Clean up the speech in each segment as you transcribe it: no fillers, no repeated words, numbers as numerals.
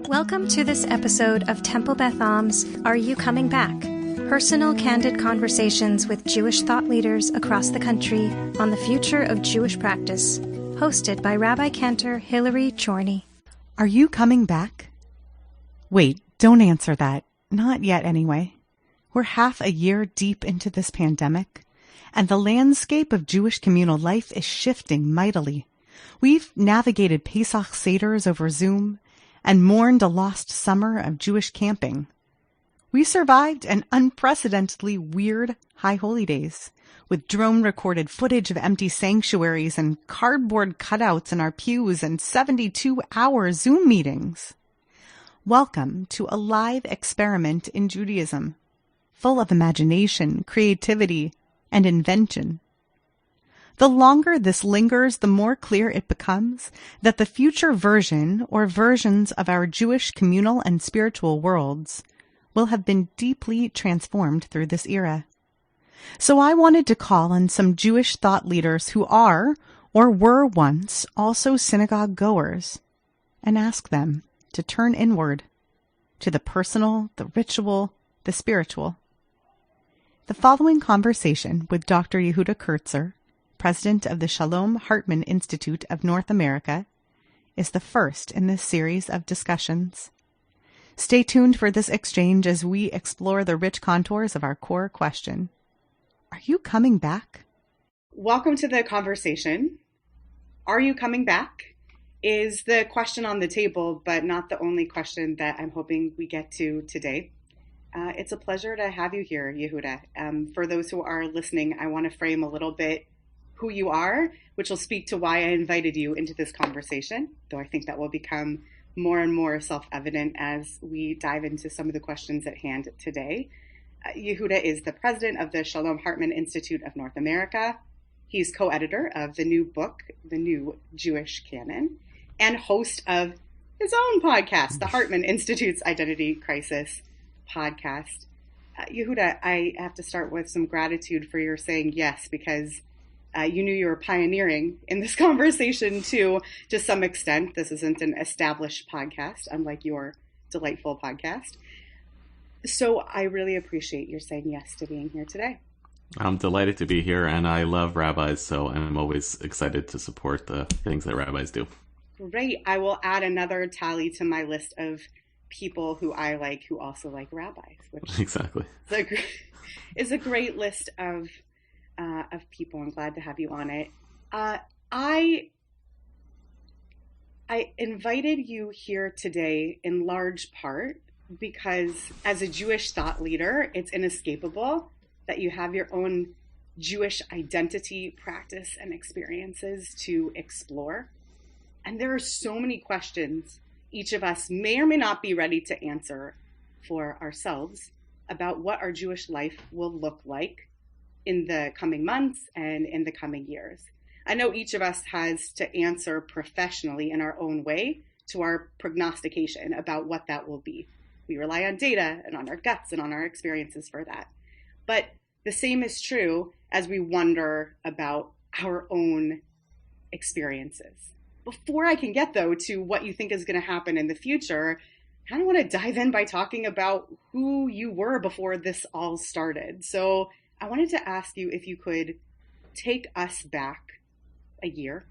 Welcome to this episode of Temple Beth Am's Are You Coming Back? Personal, candid conversations with Jewish thought leaders across the country on the future of Jewish practice, hosted by Rabbi Cantor Hillary Chorny. Are you coming back? Wait, don't answer that. Not yet, anyway. We're half a year deep into this pandemic, and the landscape of Jewish communal life is shifting mightily. We've navigated Pesach Seders over Zoom and mourned a lost summer of Jewish camping. We survived an unprecedentedly weird High Holy Days, with drone-recorded footage of empty sanctuaries and cardboard cutouts in our pews and 72-hour Zoom meetings. Welcome to a live experiment in Judaism, full of imagination, creativity, and invention. The longer this lingers, the more clear it becomes that the future version or versions of our Jewish communal and spiritual worlds will have been deeply transformed through this era. So I wanted to call on some Jewish thought leaders who are, or were once, also synagogue goers, and ask them to turn inward to the personal, the ritual, the spiritual. The following conversation with Dr. Yehuda Kurtzer, president of the Shalom Hartman Institute of North America, is the first in this series of discussions. Stay tuned for this exchange as we explore the rich contours of our core question. Are you coming back? Welcome to the conversation. Are you coming back? Is the question on the table, but not the only question that I'm hoping we get to today. It's a pleasure to have you here, Yehuda. For those who are listening, I want to frame a little bit who you are, which will speak to why I invited you into this conversation, though I think that will become more and more self-evident as we dive into some of the questions at hand today. Yehuda is the president of the Shalom Hartman Institute of North America. He's co-editor of the new book, The New Jewish Canon, and host of his own podcast, the Hartman Institute's Identity Crisis podcast. Yehuda, I have to start with some gratitude for your saying yes, because you knew you were pioneering in this conversation too, to some extent. This isn't an established podcast, unlike your delightful podcast. So I really appreciate your saying yes to being here today. I'm delighted to be here, and I love rabbis, so I'm always excited to support the things that rabbis do. Great. I will add another tally to my list of people who I like who also like rabbis, which exactly is a great list of people. I'm glad to have you on it. I invited you here today in large part because as a Jewish thought leader, it's inescapable that you have your own Jewish identity, practice, and experiences to explore. And there are so many questions each of us may or may not be ready to answer for ourselves about what our Jewish life will look like in the coming months and in the coming years. I know each of us has to answer professionally in our own way to our prognostication about what that will be. We rely on data and on our guts and on our experiences for that. But the same is true as we wonder about our own experiences. Before I can get, though, to what you think is going to happen in the future, I kind of want to dive in by talking about who you were before this all started. So I wanted to ask you if you could take us back a year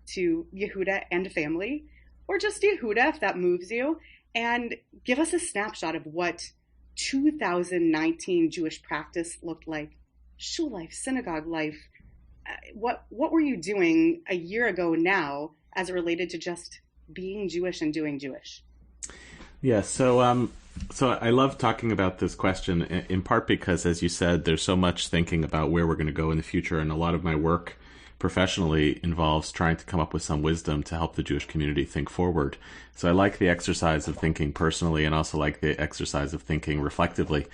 to Yehuda and family, or just Yehuda if that moves you, and give us a snapshot of what 2019 Jewish practice looked like, shul life, synagogue life. What were you doing a year ago now as it related to just being Jewish and doing Jewish? Yeah, so I love talking about this question in part because, as you said, there's so much thinking about where we're going to go in the future, and a lot of my work professionally involves trying to come up with some wisdom to help the Jewish community think forward. So I like the exercise of thinking personally and also like the exercise of thinking reflectively.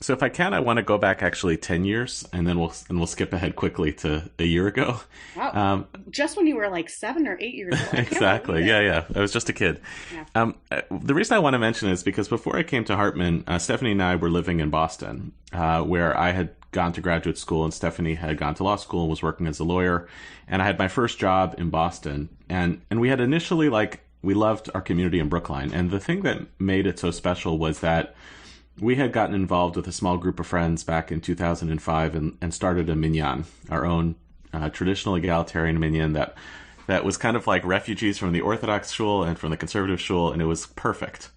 So if I can, I want to go back actually 10 years, and then we'll skip ahead quickly to a year ago. Wow. Just when you were like 7 or 8 years old. Exactly. Yeah. I was just a kid. Yeah. The reason I want to mention it is because before I came to Hartman, Stephanie and I were living in Boston, where I had gone to graduate school and Stephanie had gone to law school and was working as a lawyer. And I had my first job in Boston. And we had initially we loved our community in Brookline. And the thing that made it so special was that we had gotten involved with a small group of friends back in 2005 and started a minyan, our own traditional egalitarian minyan that was kind of like refugees from the Orthodox shul and from the conservative shul, and it was perfect.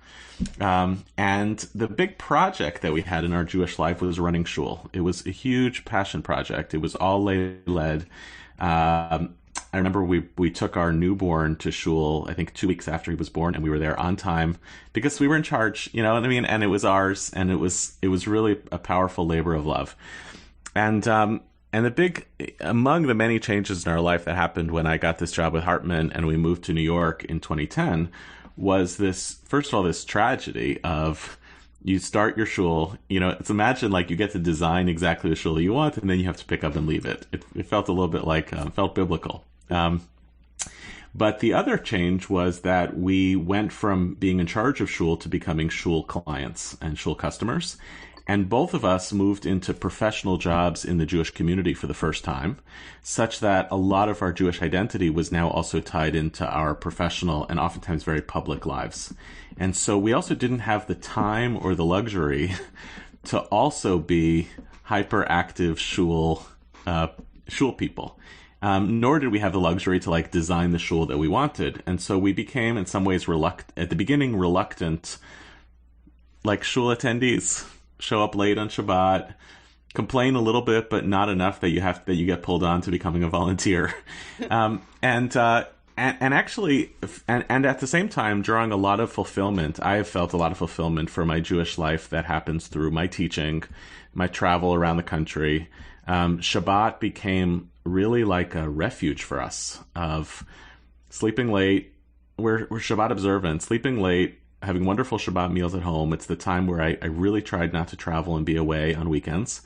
And the big project that we had in our Jewish life was running shul. It was a huge passion project. It was all lay-led. I remember we took our newborn to shul, I think 2 weeks after he was born, and we were there on time because we were in charge, you know what I mean? And it was ours, and it was really a powerful labor of love. And the big, among the many changes in our life that happened when I got this job with Hartman and we moved to New York in 2010 was this, first of all, this tragedy of you start your shul, you know, it's imagine like you get to design exactly the shul you want and then you have to pick up and leave it. It felt a little bit like, felt biblical. But the other change was that we went from being in charge of shul to becoming shul clients and shul customers. And both of us moved into professional jobs in the Jewish community for the first time, such that a lot of our Jewish identity was now also tied into our professional and oftentimes very public lives. And so we also didn't have the time or the luxury to also be hyperactive shul people. Nor did we have the luxury to like design the shul that we wanted. And so we became in some ways reluctant, like shul attendees. Show up late on Shabbat, complain a little bit, but not enough that you get pulled on to becoming a volunteer, and actually, at the same time, drawing a lot of fulfillment. I have felt a lot of fulfillment for my Jewish life that happens through my teaching, my travel around the country. Shabbat became really like a refuge for us of sleeping late. We're Shabbat observant, sleeping late, having wonderful Shabbat meals at home. It's the time where I really tried not to travel and be away on weekends.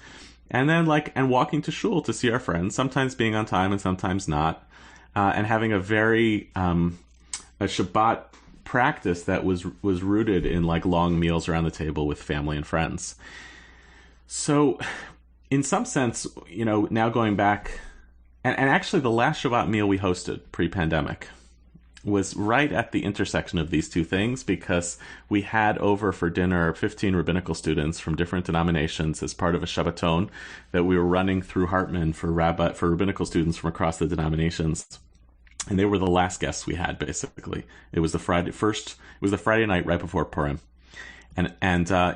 And then and walking to shul to see our friends, sometimes being on time and sometimes not. And having a very, a Shabbat practice that was rooted in like long meals around the table with family and friends. So in some sense, you know, now going back, and actually the last Shabbat meal we hosted pre-pandemic was right at the intersection of these two things, because we had over for dinner 15 rabbinical students from different denominations as part of a Shabbaton that we were running through Hartman for rabbinical students from across the denominations. And they were the last guests we had, basically. It was the Friday night right before Purim. And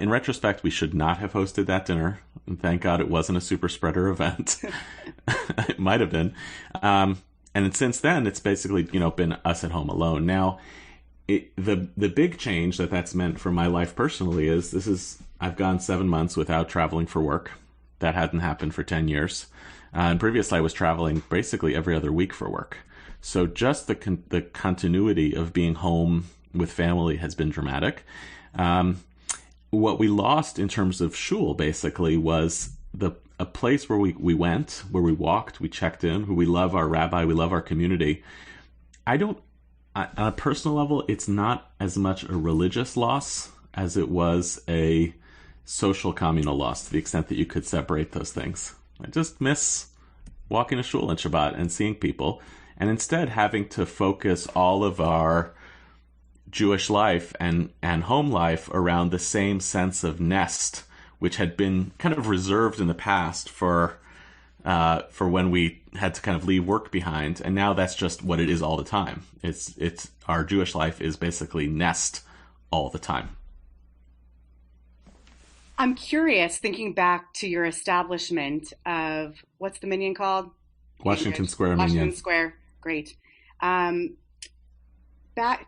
in retrospect, we should not have hosted that dinner. And thank God it wasn't a super spreader event. It might have been. And since then, it's basically, you know, been us at home alone. Now, the big change that's meant for my life personally is I've gone 7 months without traveling for work. That hadn't happened for 10 years. And previously, I was traveling basically every other week for work. So just the continuity of being home with family has been dramatic. What we lost in terms of shul, basically, was a place where we went, where we walked, we checked in, where we love our rabbi, we love our community. On a personal level, it's not as much a religious loss as it was a social communal loss, to the extent that you could separate those things. I just miss walking to shul on Shabbat and seeing people, and instead having to focus all of our Jewish life and home life around the same sense of nest, which had been kind of reserved in the past for when we had to kind of leave work behind, and now that's just what it is all the time. It's our Jewish life is basically nest all the time. I'm curious, thinking back to your establishment of, what's the minyan called? Washington Square Minyan. Washington Square, great.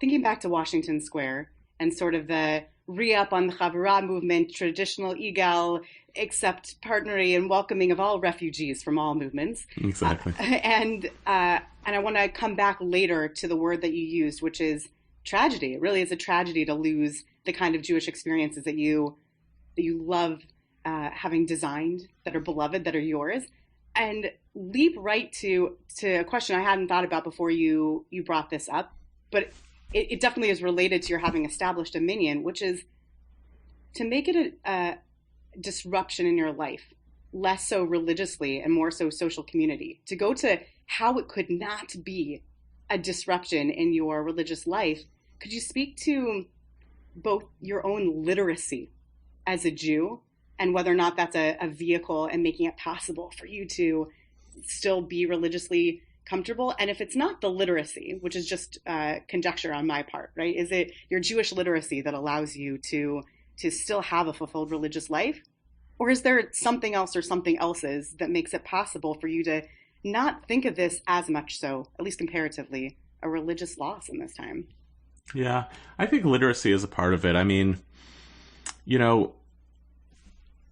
Thinking back to Washington Square and sort of the re-up on the Chavurah movement, traditional egal, accept, partnering, and welcoming of all refugees from all movements. Exactly. And I want to come back later to the word that you used, which is tragedy. It really is a tragedy to lose the kind of Jewish experiences that you love having designed, that are beloved, that are yours, and leap right to a question I hadn't thought about before you brought this up, but it definitely is related to your having established a minyan, which is to make it a disruption in your life, less so religiously and more so social community, to go to how it could not be a disruption in your religious life could you speak to both your own literacy as a Jew and whether or not that's a vehicle and making it possible for you to still be religiously comfortable? And if it's not the literacy, which is just conjecture on my part, right? Is it your Jewish literacy that allows you to still have a fulfilled religious life? Or is there something else or something else's that makes it possible for you to not think of this as much so, at least comparatively, a religious loss in this time? Yeah, I think literacy is a part of it. I mean,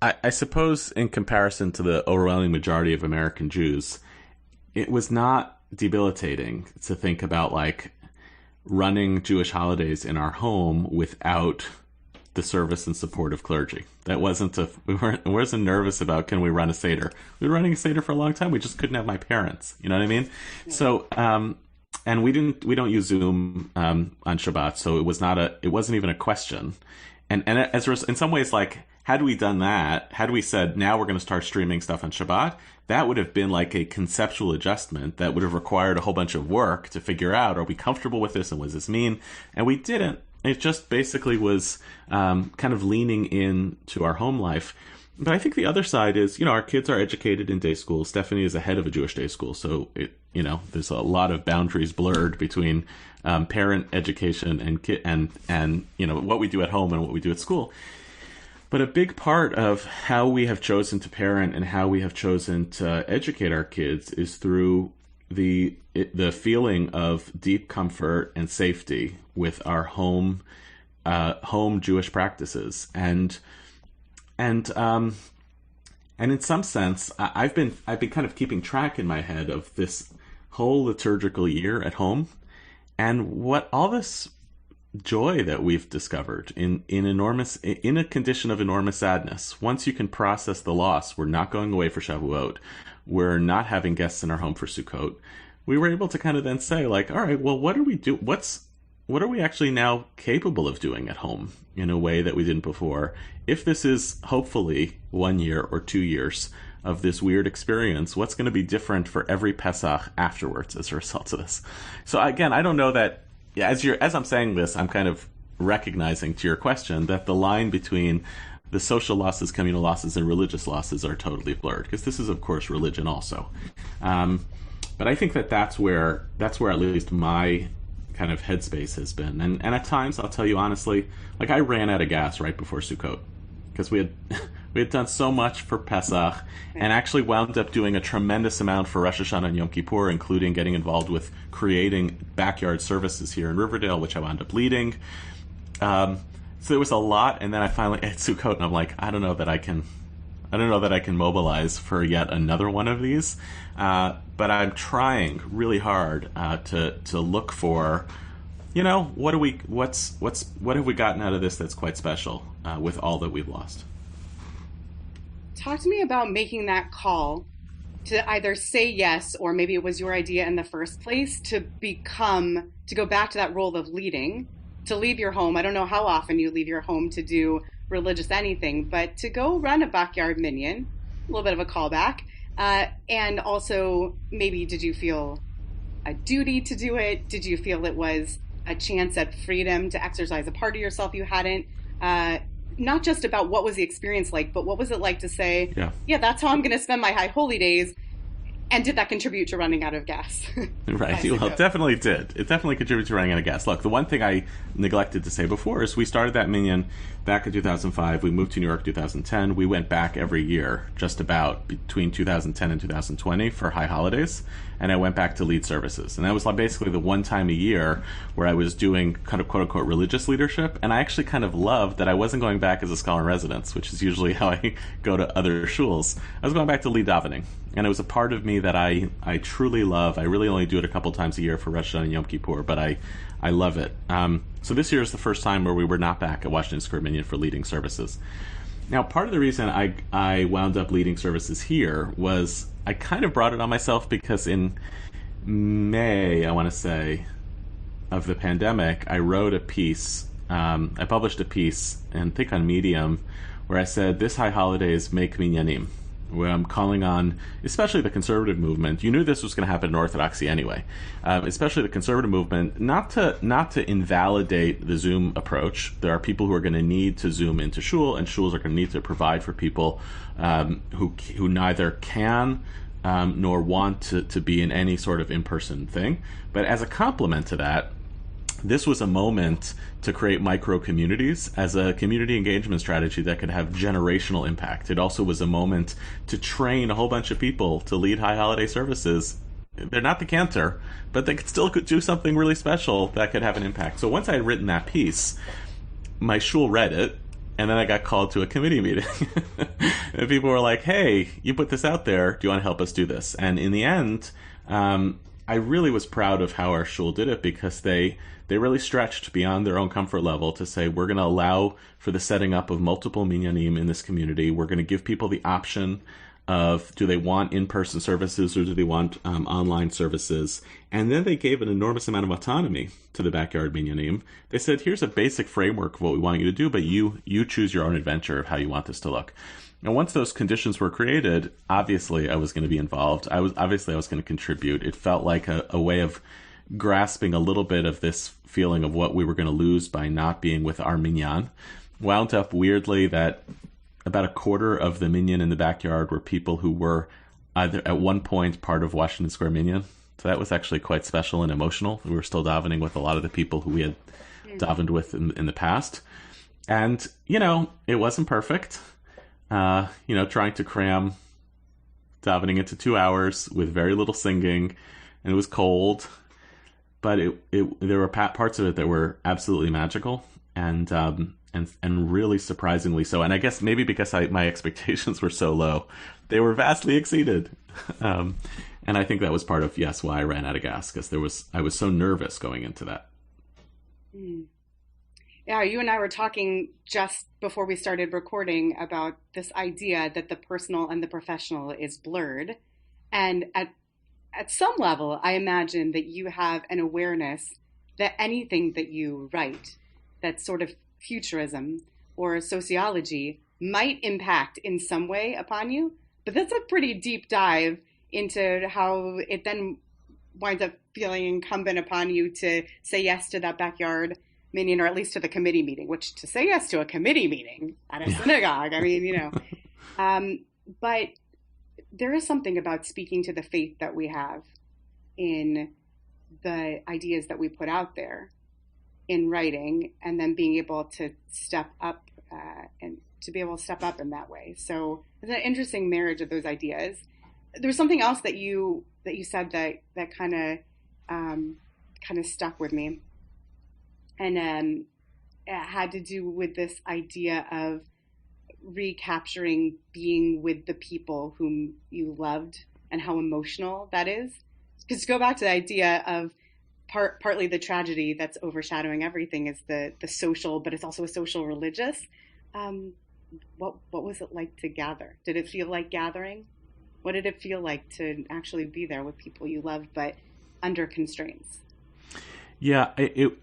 I suppose in comparison to the overwhelming majority of American Jews, it was not debilitating to think about like running Jewish holidays in our home without the service and support of clergy. That wasn't we wasn't nervous about, can we run a Seder? We were running a Seder for a long time. We just couldn't have my parents. You know what I mean? Yeah. So, and we don't use Zoom on Shabbat, so it wasn't even a question. And as in some ways, like, had we done that, had we said, now we're going to start streaming stuff on Shabbat, that would have been like a conceptual adjustment that would have required a whole bunch of work to figure out, are we comfortable with this and what does this mean? And we didn't. It just basically was kind of leaning into our home life. But I think the other side is, our kids are educated in day school. Stephanie is ahead of a Jewish day school. So, there's a lot of boundaries blurred between parent education and kid and what we do at home and what we do at school. But a big part of how we have chosen to parent and how we have chosen to educate our kids is through the feeling of deep comfort and safety with our home Jewish practices. And in some sense, I've been kind of keeping track in my head of this whole liturgical year at home and what all this joy that we've discovered in a condition of enormous sadness. Once you can process the loss, we're not going away for Shavuot, we're not having guests in our home for Sukkot. We were able to kind of then say, like, all right, well, what do we do? What are we actually now capable of doing at home in a way that we didn't before? If this is hopefully 1 year or 2 years of this weird experience, what's going to be different for every Pesach afterwards as a result of this? So again, I don't know that, as I'm saying this, I'm kind of recognizing to your question that the line between the social losses, communal losses, and religious losses are totally blurred, because this is, of course, religion also. But I think that's where at least my kind of headspace has been. And at times, I'll tell you honestly, like, I ran out of gas right before Sukkot, because we had done so much for Pesach and actually wound up doing a tremendous amount for Rosh Hashanah and Yom Kippur, including getting involved with creating backyard services here in Riverdale, which I wound up leading. So there was a lot, and then I finally at Sukkot, and I'm like, I don't know that I can mobilize for yet another one of these, but I'm trying really hard to look for, what have we gotten out of this that's quite special with all that we've lost. Talk to me about making that call to either say yes, or maybe it was your idea in the first place, to go back to that role of leading, to leave your home. I don't know how often you leave your home to do religious anything, but to go run a backyard minyan, a little bit of a callback. And also, maybe, did you feel a duty to do it? Did you feel it was a chance at freedom to exercise a part of yourself you hadn't? Not just about what was the experience like, but what was it like to say, yeah, that's how I'm going to spend my high holy days. And did that contribute to running out of gas? Right. Well, it definitely did. It definitely contributed to running out of gas. Look, the one thing I neglected to say before is we started that minyan back in 2005. We moved to New York in 2010. We went back every year, just about between 2010 and 2020 for high holidays. And I went back to lead services. And that was basically the one time a year where I was doing kind of quote-unquote religious leadership. And I actually kind of loved that I wasn't going back as a scholar in residence, which is usually how I go to other shuls. I was going back to lead davening. And it was a part of me that I truly love. I really only do it a couple times a year for Rosh Hashanah and Yom Kippur, but I love it. So this year is the first time where we were not back at Washington Square Minyan for leading services. Now, part of the reason I wound up leading services here was I kind of brought it on myself because in May, I want to say, of the pandemic, I wrote a piece, I published a piece, and I think on Medium, where I said, this high holidays make minyanim. where I'm calling on, especially the conservative movement. You knew this was going to happen in Orthodoxy anyway, especially the conservative movement, not to invalidate the Zoom approach. There are people who are going to need to Zoom into shul, and shuls are going to need to provide for people who neither can nor want to be in any sort of in-person thing. But as a complement to that, this was a moment to create micro-communities as a community engagement strategy that could have generational impact. It also was a moment to train a whole bunch of people to lead high holiday services. They're not the cantor, but they could still do something really special that could have an impact. So once I had written that piece, my shul read it, and then I got called to a committee meeting. And people were like, hey, you put this out there. Do you want to help us do this? And in the end, I really was proud of how our shul did it, because they really stretched beyond their own comfort level to say, we're going to allow for the setting up of multiple minyanim in this community. We're going to give people the option of, do they want in-person services or do they want online services? And then they gave an enormous amount of autonomy to the backyard minyanim. They said, here's a basic framework of what we want you to do, but you choose your own adventure of how you want this to look. And once those conditions were created, obviously I was going to be involved. I was going to contribute. It felt like a way of grasping a little bit of this feeling of what we were going to lose by not being with our minyan. Wound up weirdly that about a quarter of the minyan in the backyard were people who were either at one point part of Washington Square Minyan. So that was actually quite special and emotional. We were still davening with a lot of the people who we had davened with in the past. And, it wasn't perfect. Trying to cram davening into 2 hours with very little singing, and it was cold, but there were parts of it that were absolutely magical and really surprisingly so. And I guess maybe because my expectations were so low, they were vastly exceeded. And I think that was part of why I ran out of gas, because I was so nervous going into that. Mm. Yeah, you and I were talking just before we started recording about this idea that the personal and the professional is blurred. And at some level, I imagine that you have an awareness that anything that you write, that's sort of futurism or sociology, might impact in some way upon you. But that's a pretty deep dive into how it then winds up feeling incumbent upon you to say yes to that backyard minyan, or at least to the committee meeting, which to say yes to a committee meeting at a synagogue, but there is something about speaking to the faith that we have in the ideas that we put out there in writing, and then being able to step up in that way. So it's an interesting marriage of those ideas. There's something else that you said that kind of stuck with me. And it had to do with this idea of recapturing being with the people whom you loved and how emotional that is. Because to go back to the idea of partly the tragedy that's overshadowing everything is the social, but it's also a social religious. What was it like to gather? Did it feel like gathering? What did it feel like to actually be there with people you loved, but under constraints? Yeah, the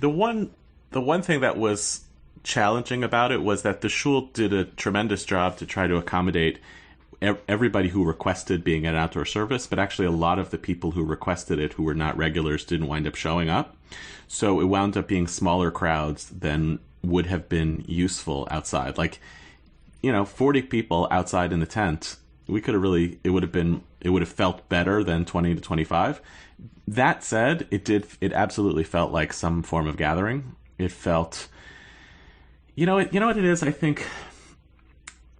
one thing that was challenging about it was that the shul did a tremendous job to try to accommodate everybody who requested being at an outdoor service, but actually a lot of the people who requested it, who were not regulars, didn't wind up showing up. So it wound up being smaller crowds than would have been useful outside. 40 people outside in the tent, it would have felt better than 20 to 25. That said, it absolutely felt like some form of gathering. It felt, what it is, I think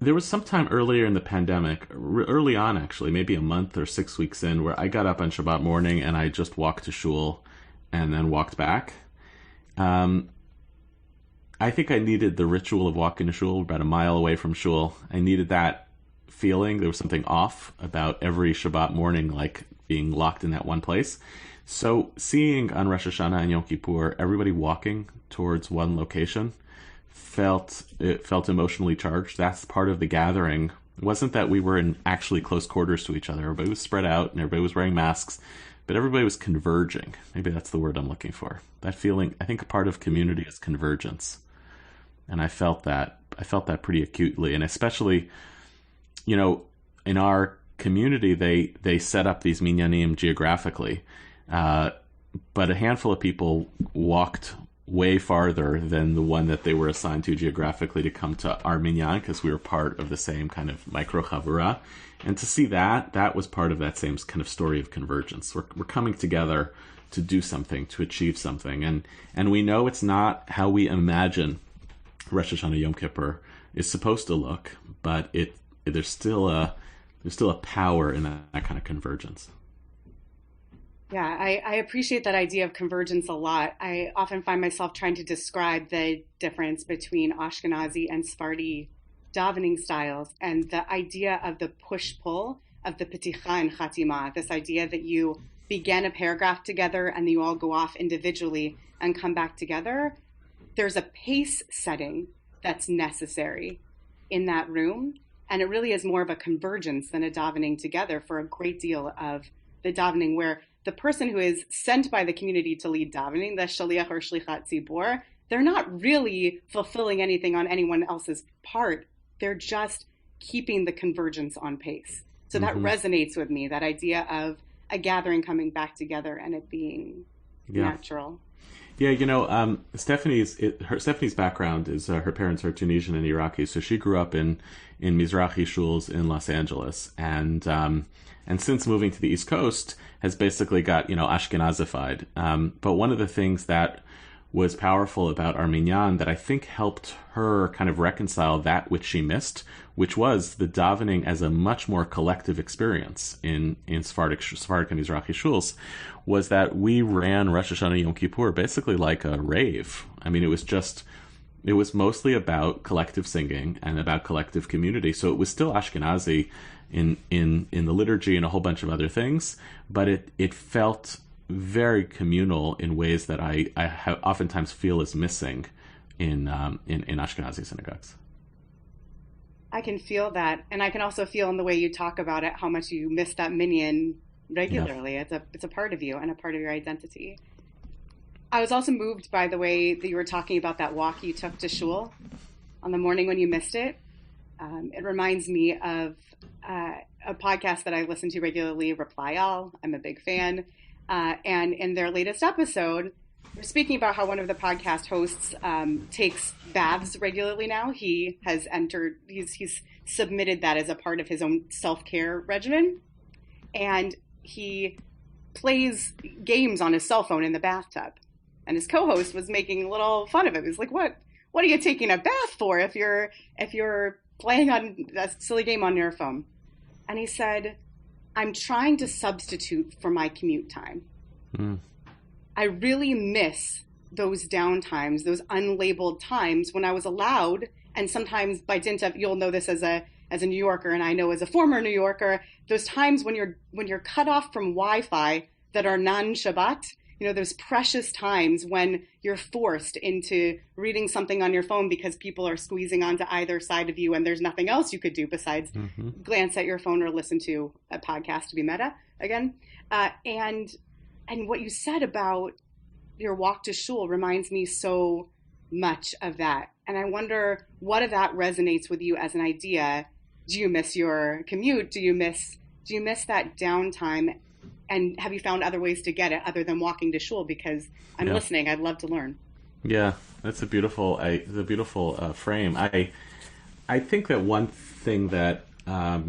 there was some time earlier in the pandemic, early on actually, maybe a month or 6 weeks in, where I got up on Shabbat morning and I just walked to shul and then walked back. I think I needed the ritual of walking to shul, about a mile away from shul. I needed that feeling. There was something off about every Shabbat morning, like being locked in that one place. So seeing on Rosh Hashanah and Yom Kippur, everybody walking towards one location felt emotionally charged. That's part of the gathering. It wasn't that we were in actually close quarters to each other. Everybody was spread out and everybody was wearing masks, but everybody was converging. Maybe that's the word I'm looking for. That feeling, I think a part of community is convergence. And I felt that felt that pretty acutely, and especially, in our community, they set up these minyanim geographically, but a handful of people walked way farther than the one that they were assigned to geographically to come to our minyan, because we were part of the same kind of micro chavura. And to see that was part of that same kind of story of convergence. We're coming together to do something, to achieve something. And we know it's not how we imagine Rosh Hashanah Yom Kippur is supposed to look, but there's still a power in that kind of convergence. Yeah, I appreciate that idea of convergence a lot. I often find myself trying to describe the difference between Ashkenazi and Sephardi davening styles, and the idea of the push-pull of the Peticha and Chatima, this idea that you begin a paragraph together and you all go off individually and come back together. There's a pace setting that's necessary in that room, and it really is more of a convergence than a davening together for a great deal of the davening, where the person who is sent by the community to lead davening, the shaliach or shlichat tzibor, they're not really fulfilling anything on anyone else's part. They're just keeping the convergence on pace. So that resonates with me, that idea of a gathering coming back together and it being natural. Yeah, Stephanie's background is her parents are Tunisian and Iraqi, so she grew up in Mizrahi shuls in Los Angeles, and since moving to the East Coast has basically got Ashkenazified. But one of the things that was powerful about our minyan that I think helped her kind of reconcile that which she missed, which was the davening as a much more collective experience in Sephardic and Mizrahi shuls, was that we ran Rosh Hashanah Yom Kippur basically like a rave. I mean, it was mostly about collective singing and about collective community. So it was still Ashkenazi in the liturgy and a whole bunch of other things, but it felt very communal in ways that I oftentimes feel is missing in Ashkenazi synagogues. I can feel that, and I can also feel in the way you talk about it how much you miss that minyan regularly. Yeah. It's a part of you and a part of your identity. I was also moved by the way that you were talking about that walk you took to shul on the morning when you missed it. It reminds me of a podcast that I listen to regularly, Reply All. I'm a big fan. And in their latest episode, we're speaking about how one of the podcast hosts takes baths regularly now. He's submitted that as a part of his own self-care regimen. And he plays games on his cell phone in the bathtub. And his co-host was making a little fun of it. He was like, what are you taking a bath for if you're playing on a silly game on your phone? And he said, I'm trying to substitute for my commute time. I really miss those down times, those unlabeled times when I was allowed, and sometimes by dint of, you'll know this as a New Yorker, and I know as a former New Yorker, those times when you're cut off from Wi-Fi that are non-Shabbat, those precious times when you're forced into reading something on your phone because people are squeezing onto either side of you and there's nothing else you could do besides glance at your phone or listen to a podcast, to be meta again. And what you said about your walk to shul reminds me so much of that. And I wonder what of that resonates with you as an idea. Do you miss your commute? Do you miss that downtime? And have you found other ways to get it other than walking to shul? Because I'm listening. I'd love to learn. Yeah, that's a beautiful frame. I think that one thing that I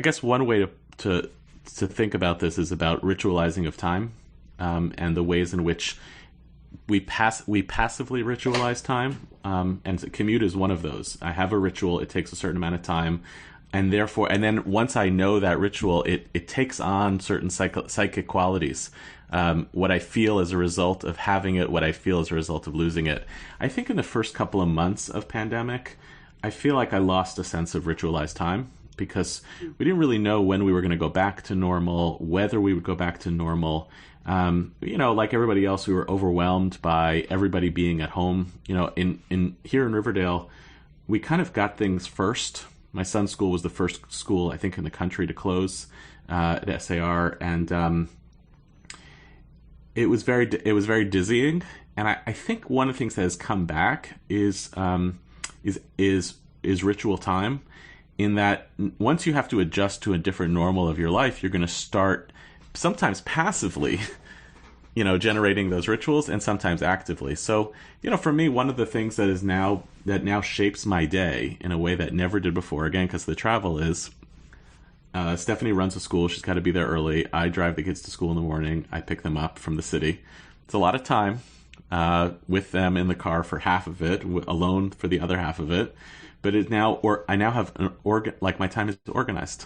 guess one way to think about this is about ritualizing of time, and the ways in which we passively ritualize time, and commute is one of those. I have a ritual; it takes a certain amount of time. And then once I know that ritual, it takes on certain psychic qualities. What I feel as a result of having it, what I feel as a result of losing it. I think in the first couple of months of pandemic, I feel like I lost a sense of ritualized time because we didn't really know when we were going to go back to normal, whether we would go back to normal. Like everybody else, we were overwhelmed by everybody being at home. In here in Riverdale, we kind of got things first. My son's school was the first school, I think, in the country to close at SAR. And it was very dizzying, and I think one of the things that has come back is ritual time, in that once you have to adjust to a different normal of your life, you're going to start sometimes passively generating those rituals, and sometimes actively. So, for me, one of the things that now shapes my day in a way that never did before, again, because the travel is, Stephanie runs a school. She's got to be there early. I drive the kids to school in the morning. I pick them up from the city. It's a lot of time with them in the car for half of it, alone for the other half of it. But I now have my time is organized.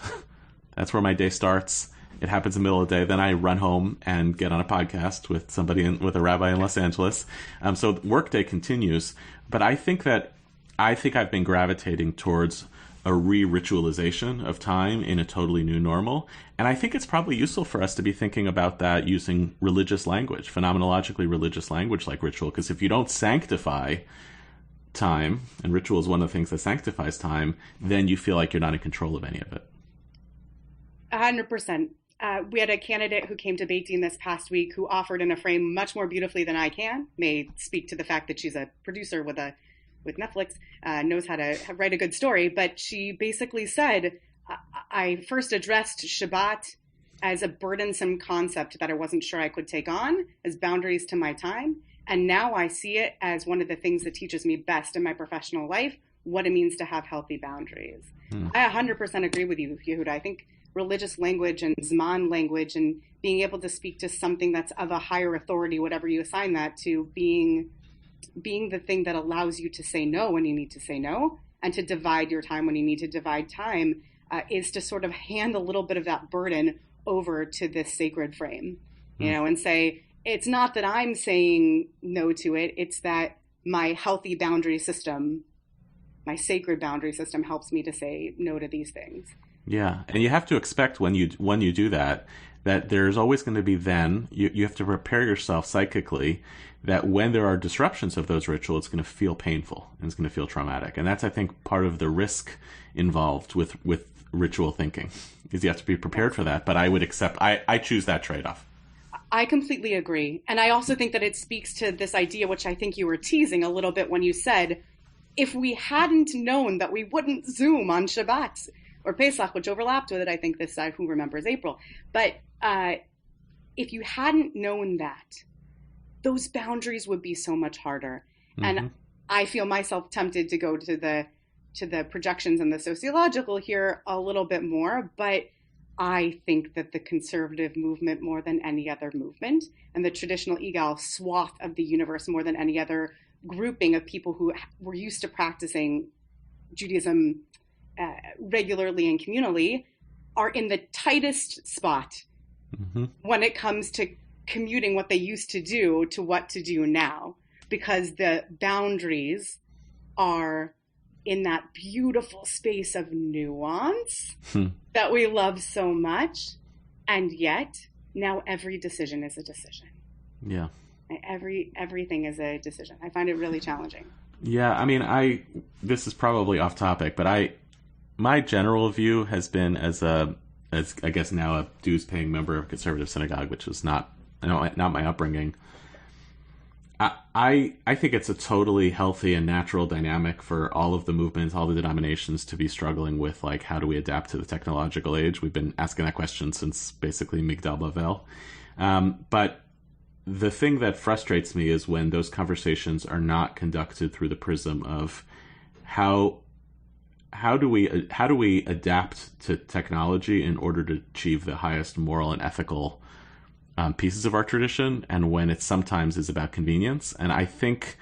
That's where my day starts. It happens in the middle of the day. Then I run home and get on a podcast with with a rabbi in Los Angeles. So the workday continues. But I think I've been gravitating towards a re-ritualization of time in a totally new normal. And I think it's probably useful for us to be thinking about that using religious language, phenomenologically religious language like ritual. Because if you don't sanctify time, and ritual is one of the things that sanctifies time, then you feel like you're not in control of any of it. 100%. We had a candidate who came to Beit Din this past week who offered in a frame much more beautifully than I can. May speak to the fact that she's a producer with Netflix, knows how to write a good story. But she basically said, I first addressed Shabbat as a burdensome concept that I wasn't sure I could take on, as boundaries to my time. And now I see it as one of the things that teaches me best in my professional life, what it means to have healthy boundaries. I 100% agree with you, Yehuda. I think religious language and Zman language and being able to speak to something that's of a higher authority, whatever you assign that to, being the thing that allows you to say no when you need to say no, and to divide your time when you need to divide time, is to sort of hand a little bit of that burden over to this sacred frame, and say, it's not that I'm saying no to it, it's that my healthy boundary system, my sacred boundary system, helps me to say no to these things. Yeah, and you have to expect when you do that there's always going to be you have to prepare yourself psychically that when there are disruptions of those rituals, it's going to feel painful and it's going to feel traumatic. And that's, I think, part of the risk involved with ritual thinking, is you have to be prepared for that. But I choose that trade-off. I completely agree. And I also think that it speaks to this idea, which I think you were teasing a little bit when you said, if we hadn't known that we wouldn't Zoom on Shabbat or Pesach, which overlapped with it, I think this, who remembers April. But if you hadn't known that, those boundaries would be so much harder. Mm-hmm. And I feel myself tempted to go to the projections and the sociological here a little bit more, but I think that the conservative movement, more than any other movement, and the traditional egal swath of the universe, more than any other grouping of people who were used to practicing Judaism regularly and communally, are in the tightest spot when it comes to commuting what they used to do to what to do now, because the boundaries are in that beautiful space of nuance that we love so much. And yet now every decision is a decision. Yeah. Everything is a decision. I find it really challenging. Yeah. I mean, this is probably off topic, but my general view has been as I guess now a dues paying member of a conservative synagogue, which was not my upbringing. I think it's a totally healthy and natural dynamic for all of the movements, all the denominations to be struggling with, like, how do we adapt to the technological age? We've been asking that question since basically Migdal Bavel. But the thing that frustrates me is when those conversations are not conducted through the prism of how do we adapt to technology in order to achieve the highest moral and ethical pieces of our tradition, and when it sometimes is about convenience. And I think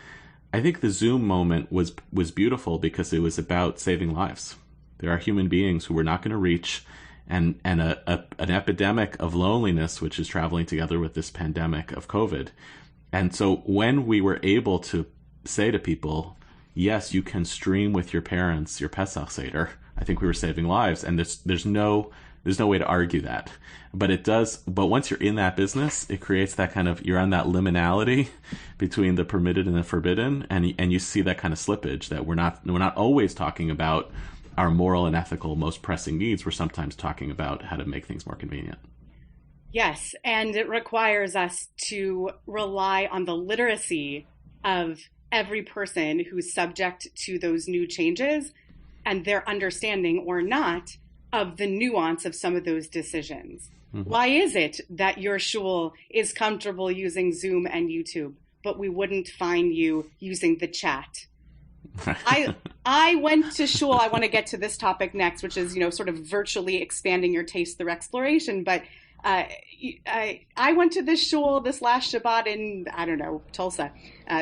the Zoom moment was beautiful because it was about saving lives. There are human beings who we're not going to reach, and an epidemic of loneliness, which is traveling together with this pandemic of COVID. And so when we were able to say to people, yes, you can stream with your parents your Pesach Seder, I think we were saving lives. And there's no way to argue that. But it does. But once you're in that business, it creates that kind of, you're on that liminality between the permitted and the forbidden, and you see that kind of slippage that we're not always talking about our moral and ethical most pressing needs. We're sometimes talking about how to make things more convenient. Yes, and it requires us to rely on the literacy of every person who's subject to those new changes and their understanding or not of the nuance of some of those decisions. Mm-hmm. Why is it that your shul is comfortable using Zoom and YouTube, but we wouldn't find you using the chat? I went to shul. I want to get to this topic next, which is, sort of virtually expanding your taste through exploration. But I went to this shul this last Shabbat in, Tulsa,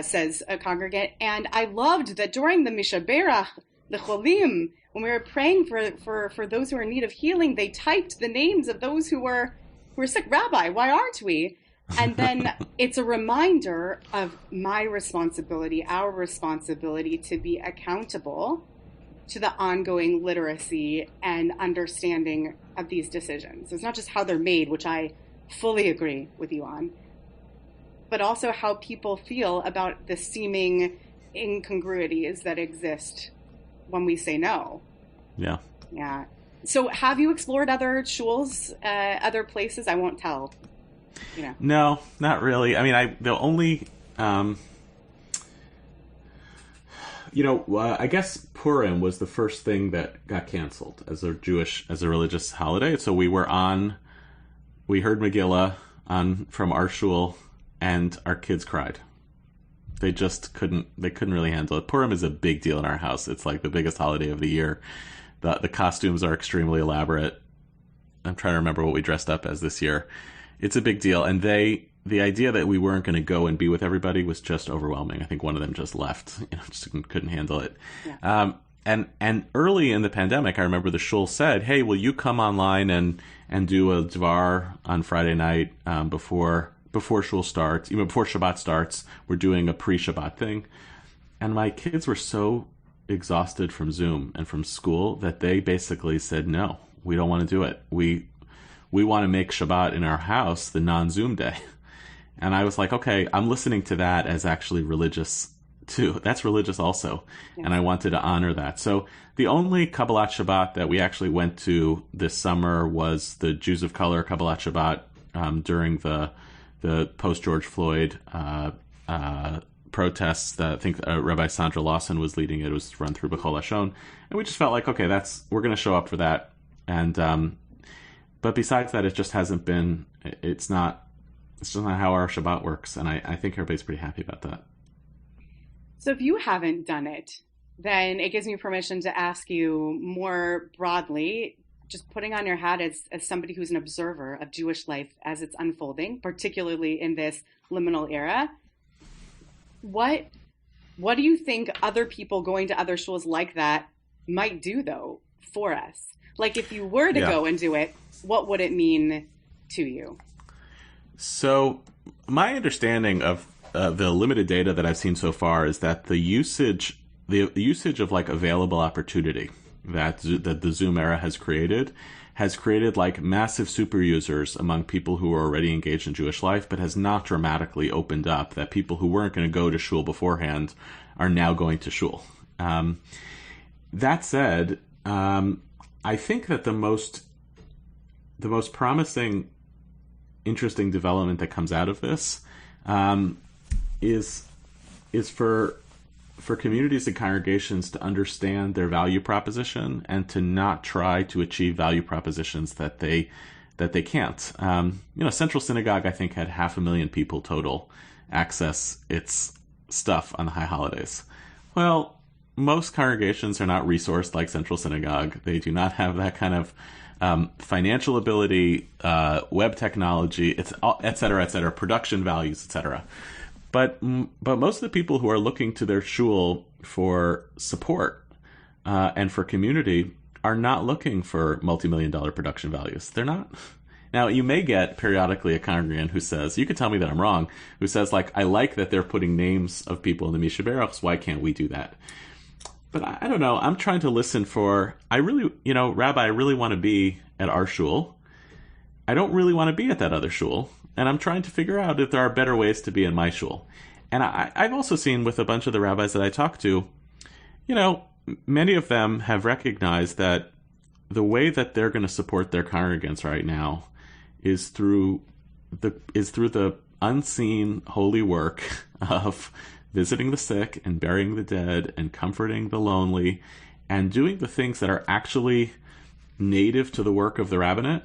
says a congregant. And I loved that during the Mishaberach, the Cholim, when we were praying for those who are in need of healing, they typed the names of those who were sick. Rabbi, why aren't we? And then it's a reminder of my responsibility, our responsibility to be accountable to the ongoing literacy and understanding of these decisions. It's not just how they're made, which I fully agree with you on, but also how people feel about the seeming incongruities that exist when we say no. Yeah. Yeah. So have you explored other shuls, other places? I won't tell. No, not really. I mean, the only, I guess Purim was the first thing that got canceled as a religious holiday. So we heard Megillah from our shul, and our kids cried. They couldn't really handle it. Purim is a big deal in our house. It's like the biggest holiday of the year. The costumes are extremely elaborate. I'm trying to remember what we dressed up as this year. It's a big deal, and the idea that we weren't going to go and be with everybody was just overwhelming. I think one of them just left, just couldn't handle it. Yeah. And early in the pandemic, I remember the shul said, "Hey, will you come online and do a dvar on Friday night before shul starts, even before Shabbat starts? We're doing a pre-Shabbat thing." And my kids were so exhausted from Zoom and from school that they basically said, "No, we don't want to do it. We want to make Shabbat in our house the non-Zoom day." And I was like, okay, I'm listening to that as actually religious too. That's religious also. Yeah. And I wanted to honor that. So the only Kabbalat Shabbat that we actually went to this summer was the Jews of Color Kabbalat Shabbat during the post-George Floyd protests that I think Rabbi Sandra Lawson was leading. It was run through B'chol Hashon. And we just felt like, okay, we're going to show up for that. And but besides that, it just hasn't been, it's just not how our Shabbat works. And I think everybody's pretty happy about that. So if you haven't done it, then it gives me permission to ask you more broadly, just putting on your hat as somebody who's an observer of Jewish life as it's unfolding, particularly in this liminal era. What do you think other people going to other shuls like that might do, though, for us? Like, if you were to go and do it, what would it mean to you? So my understanding of the limited data that I've seen so far is that the usage of like available opportunity that the Zoom era has created like massive super users among people who are already engaged in Jewish life, but has not dramatically opened up that people who weren't going to go to shul beforehand are now going to shul. That said, I think that the most promising, interesting development that comes out of this is for communities and congregations to understand their value proposition and to not try to achieve value propositions that they can't. Central Synagogue, I think, had 500,000 people total access its stuff on the high holidays. Well, most congregations are not resourced like Central Synagogue. They do not have that kind of financial ability, web technology, et cetera, production values, et cetera. But most of the people who are looking to their shul for support and for community are not looking for multi-million-dollar production values. They're not. Now, you may get periodically a congregant who says, you could tell me that I'm wrong, who says, like, I like that they're putting names of people in the Mishaberachs. Why can't we do that? But I don't know. I'm trying to listen for, Rabbi, I really want to be at our shul. I don't really want to be at that other shul. And I'm trying to figure out if there are better ways to be in my shul. And I've also seen with a bunch of the rabbis that I talk to, many of them have recognized that the way that they're going to support their congregants right now is through the unseen holy work of visiting the sick and burying the dead and comforting the lonely and doing the things that are actually native to the work of the rabbinate.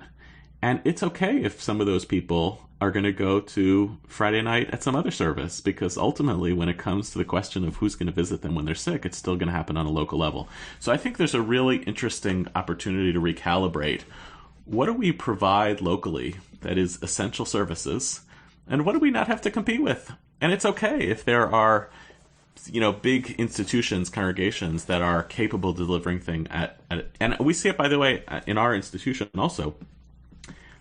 And it's okay if some of those people are going to go to Friday night at some other service, because ultimately when it comes to the question of who's going to visit them when they're sick, it's still going to happen on a local level. So I think there's a really interesting opportunity to recalibrate. What do we provide locally that is essential services, and what do we not have to compete with? And it's okay if there are, big institutions, congregations that are capable of delivering things and we see it, by the way, in our institution also.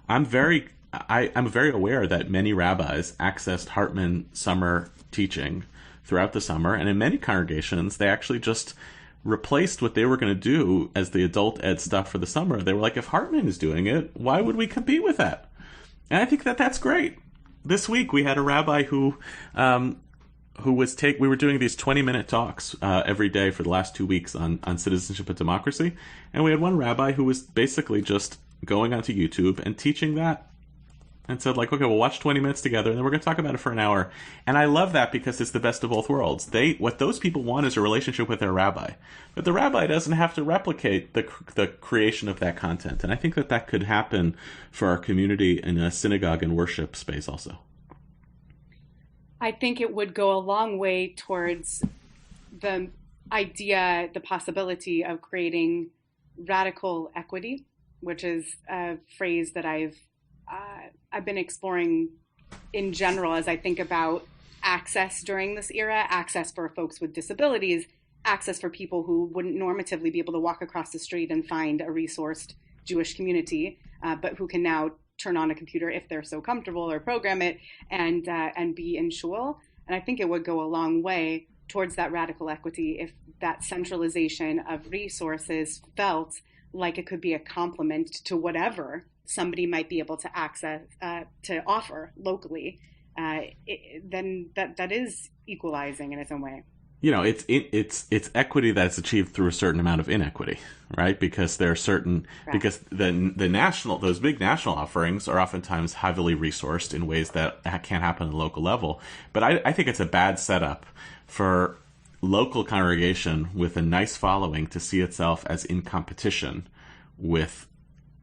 I'm very aware that many rabbis accessed Hartman summer teaching throughout the summer, and in many congregations, they actually just replaced what they were going to do as the adult ed stuff for the summer. They were like, if Hartman is doing it, why would we compete with that? And I think that that's great. This week, we had a rabbi who we were doing these 20-minute talks every day for the last 2 weeks on citizenship and democracy, and we had one rabbi who was basically just going onto YouTube and teaching that, and said, okay, we'll watch 20 minutes together, and then we're going to talk about it for an hour. And I love that because it's the best of both worlds. What those people want is a relationship with their rabbi, but the rabbi doesn't have to replicate the creation of that content. And I think that could happen for our community in a synagogue and worship space also. I think it would go a long way towards the possibility of creating radical equity, which is a phrase that I've been exploring in general as I think about access during this era, access for folks with disabilities, access for people who wouldn't normatively be able to walk across the street and find a resourced Jewish community, but who can now turn on a computer if they're so comfortable or program it and be in shul. And I think it would go a long way towards that radical equity if that centralization of resources felt like it could be a complement to whatever somebody might be able to access, to offer locally, then that is equalizing in its own way. It's equity that's achieved through a certain amount of inequity, right? Because there are certain, right. Because those big national offerings are oftentimes heavily resourced in ways that can't happen at the local level. But I think it's a bad setup for local congregation with a nice following to see itself as in competition with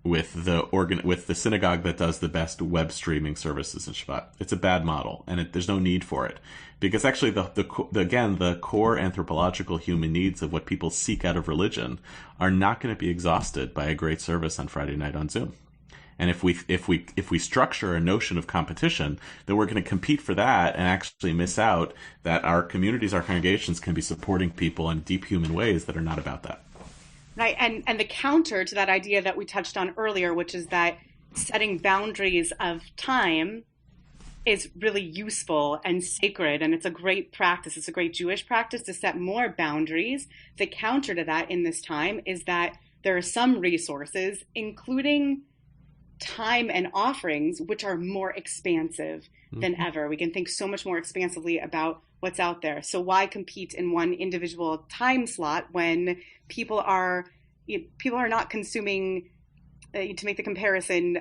the synagogue that does the best web streaming services in Shabbat. It's a bad model, and there's no need for it, because actually the core anthropological human needs of what people seek out of religion are not going to be exhausted by a great service on Friday night on Zoom. And if we structure a notion of competition, then we're going to compete for that and actually miss out that our communities, our congregations can be supporting people in deep human ways that are not about that. Right, and the counter to that idea that we touched on earlier, which is that setting boundaries of time is really useful and sacred, and it's a great practice. It's a great Jewish practice to set more boundaries. The counter to that in this time is that there are some resources, including time and offerings, which are more expansive than ever. We can think so much more expansively about what's out there. So why compete in one individual time slot when people are not consuming, to make the comparison,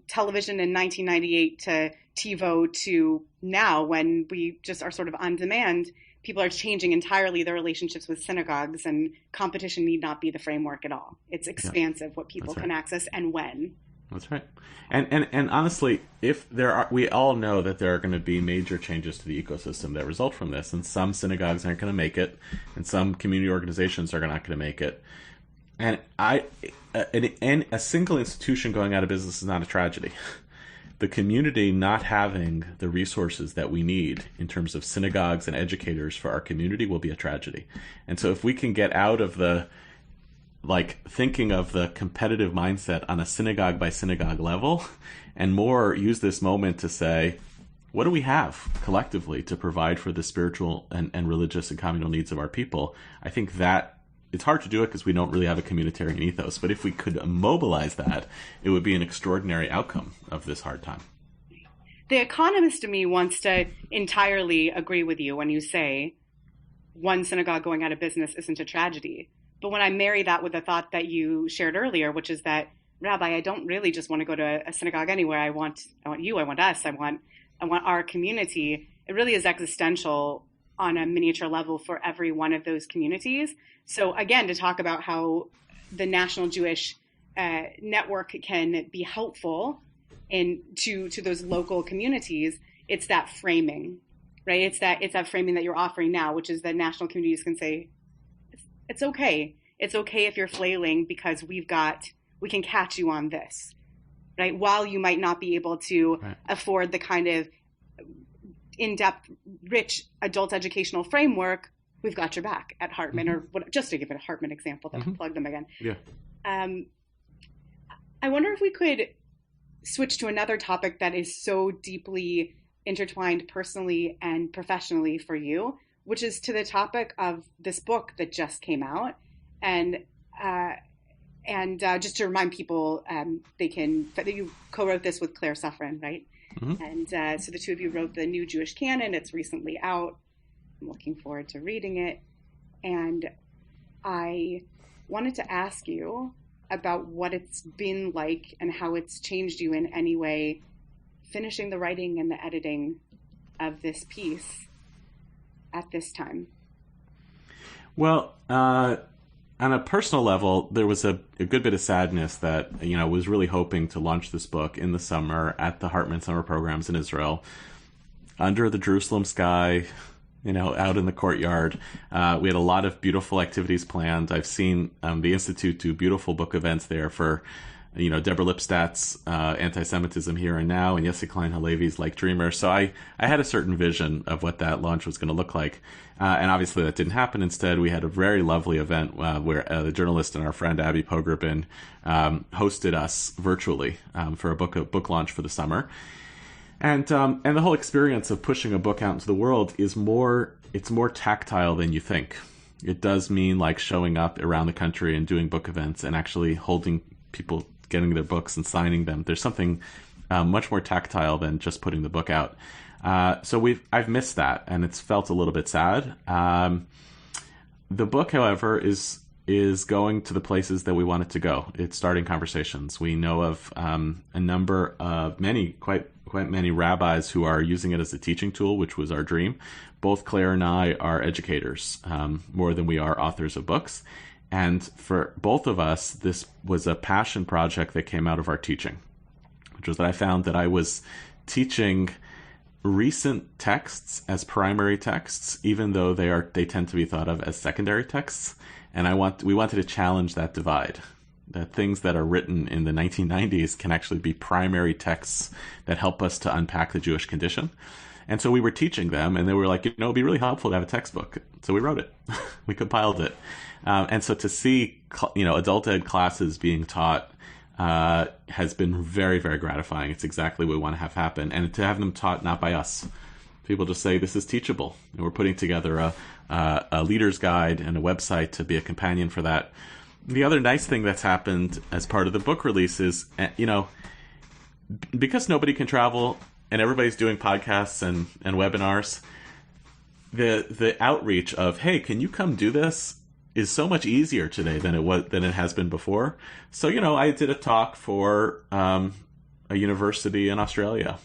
television in 1998 to TiVo to now, when we just are sort of on demand. People are changing entirely their relationships with synagogues, and competition need not be the framework at all. It's expansive what people can access and when. That's right. And honestly, we all know that there are going to be major changes to the ecosystem that result from this, and some synagogues aren't going to make it, and some community organizations are not going to make it. And a single institution going out of business is not a tragedy. The community not having the resources that we need in terms of synagogues and educators for our community will be a tragedy. And so if we can get out of thinking of the competitive mindset on a synagogue by synagogue level, and more use this moment to say, what do we have collectively to provide for the spiritual and religious and communal needs of our people? I think that it's hard to do it because we don't really have a communitarian ethos, but if we could mobilize that, it would be an extraordinary outcome of this hard time. The economist in me wants to entirely agree with you when you say one synagogue going out of business isn't a tragedy. But when I marry that with the thought that you shared earlier, which is that Rabbi, I don't really just want to go to a synagogue anywhere. I want you, I want us, I want our community. It really is existential on a miniature level for every one of those communities. So again, to talk about how the National Jewish Network can be helpful to those local communities, it's that framing, right? It's that framing that you're offering now, which is that national communities can say, it's okay. It's okay if you're flailing because we can catch you on this, right? While you might not be able to afford the kind of in-depth, rich adult educational framework, we've got your back at Hartman, or just to give it a Hartman example, then plug them again. Yeah. I wonder if we could switch to another topic that is so deeply intertwined personally and professionally for you, which is to the topic of this book that just came out. And just to remind people, that you co-wrote this with Claire Suffren, right? And so the two of you wrote the new Jewish Canon. It's recently out. I'm looking forward to reading it. And I wanted to ask you about what it's been like and how it's changed you in any way, finishing the writing and the editing of this piece at this time. Well, on a personal level, there was a good bit of sadness that, I was really hoping to launch this book in the summer at the Hartman summer programs in Israel, under the Jerusalem sky, out in the courtyard. We had a lot of beautiful activities planned. I've seen the Institute do beautiful book events there for, Deborah Lipstat's Anti-Semitism Here and Now, and Yossi Klein Halevi's Like Dreamer. So I had a certain vision of what that launch was going to look like. And obviously that didn't happen. Instead, we had a very lovely event where the journalist and our friend Abby Pogribin hosted us virtually for a book launch for the summer. And the whole experience of pushing a book out into the world it's more tactile than you think. It does mean like showing up around the country and doing book events and actually holding people, getting their books and signing them. There's something much more tactile than just putting the book out. So I've missed that, and it's felt a little bit sad. The book, however, is going to the places that we want it to go. It's starting conversations. We know of a number of quite many rabbis who are using it as a teaching tool, which was our dream. Both Claire and I are educators, more than we are authors of books. And for both of us, this was a passion project that came out of our teaching, which was that I found that I was teaching recent texts as primary texts, even though they tend to be thought of as secondary texts. And we wanted to challenge that divide, that things that are written in the 1990s can actually be primary texts that help us to unpack the Jewish condition. And so we were teaching them, and they were like, it'd be really helpful to have a textbook. So we wrote it. We compiled it. And so to see, adult ed classes being taught has been very, very gratifying. It's exactly what we want to have happen. And to have them taught not by us. People just say, this is teachable. And we're putting together a leader's guide and a website to be a companion for that. The other nice thing that's happened as part of the book release is, because nobody can travel and everybody's doing podcasts and webinars, the outreach of, hey, can you come do this, is so much easier today than it has been before. So, I did a talk for a university in Australia.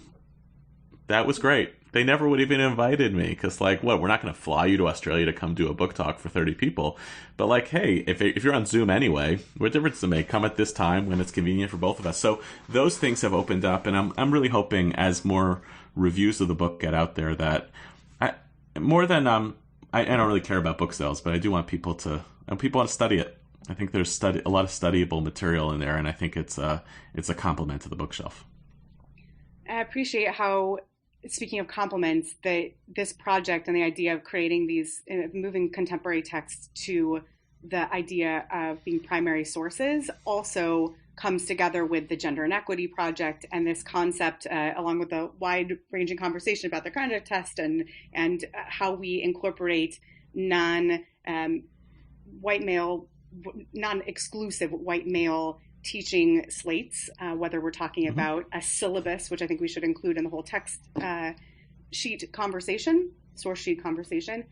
That was great. They never would have even invited me because, we're not going to fly you to Australia to come do a book talk for 30 people. But, hey, if you're on Zoom anyway, what difference does it make? Come at this time when it's convenient for both of us. So those things have opened up, and I'm really hoping as more reviews of the book get out there that I don't really care about book sales, but I do want people want to study it. I think there's a lot of studyable material in there, and I think it's a complement to the bookshelf. I appreciate how, speaking of compliments, that this project and the idea of creating these, moving contemporary texts to the idea of being primary sources also comes together with the Gender Inequity Project and this concept, along with the wide-ranging conversation about the kind test and how we incorporate non-exclusive white male teaching slates, whether we're talking about a syllabus, which I think we should include in the whole text sheet conversation, source sheet conversation,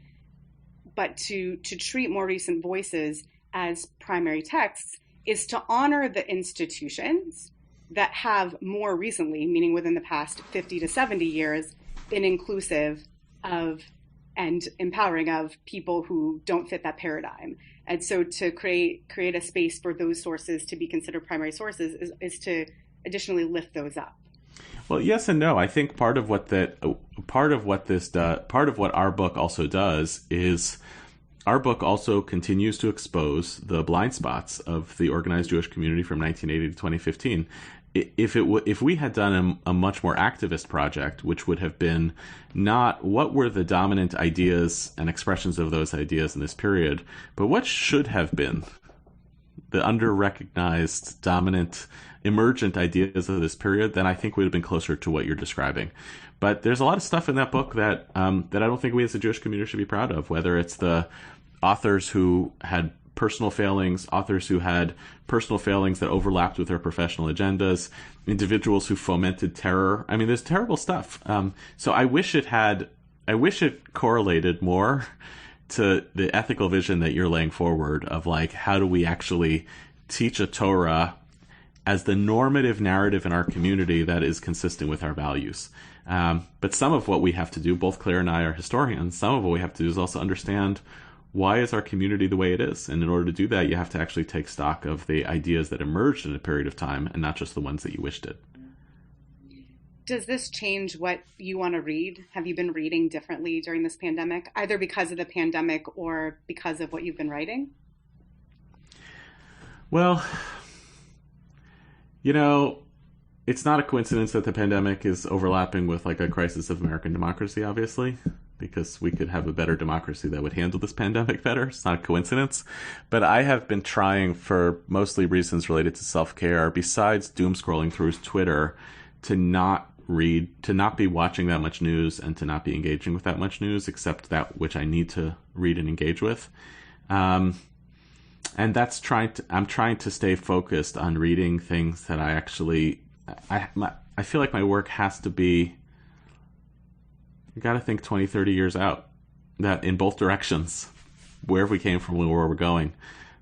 but to treat more recent voices as primary texts is to honor the institutions that have more recently, meaning within the past 50 to 70 years, been inclusive of and empowering of people who don't fit that paradigm. And so to create a space for those sources to be considered primary sources is to additionally lift those up. Well, yes and no. I think part of what our book also does is our book also continues to expose the blind spots of the organized Jewish community from 1980 to 2015. If we had done a much more activist project, which would have been not what were the dominant ideas and expressions of those ideas in this period, but what should have been the under-recognized, dominant, emergent ideas of this period, then I think we would have been closer to what you're describing. But there's a lot of stuff in that book that I don't think we as a Jewish community should be proud of, whether it's the authors who had personal failings, authors who had personal failings that overlapped with their professional agendas, individuals who fomented terror. I mean, there's terrible stuff. So I wish it correlated more to the ethical vision that you're laying forward of like, how do we actually teach a Torah as the normative narrative in our community that is consistent with our values. But some of what we have to do, both Claire and I are historians, some of what we have to do is also understand why is our community the way it is? And in order to do that, you have to actually take stock of the ideas that emerged in a period of time and not just the ones that you wish did. Does this change what you want to read? Have you been reading differently during this pandemic, either because of the pandemic or because of what you've been writing? Well, it's not a coincidence that the pandemic is overlapping with like a crisis of American democracy, obviously, because we could have a better democracy that would handle this pandemic better. It's not a coincidence. But I have been trying, for mostly reasons related to self-care, besides doom scrolling through Twitter, to not be watching that much news and to not be engaging with that much news, except that which I need to read and engage with. And that's I'm trying to stay focused on reading things that I feel like my work has to be, you got to think 20, 30 years out, that in both directions, wherever we came from and where we're going.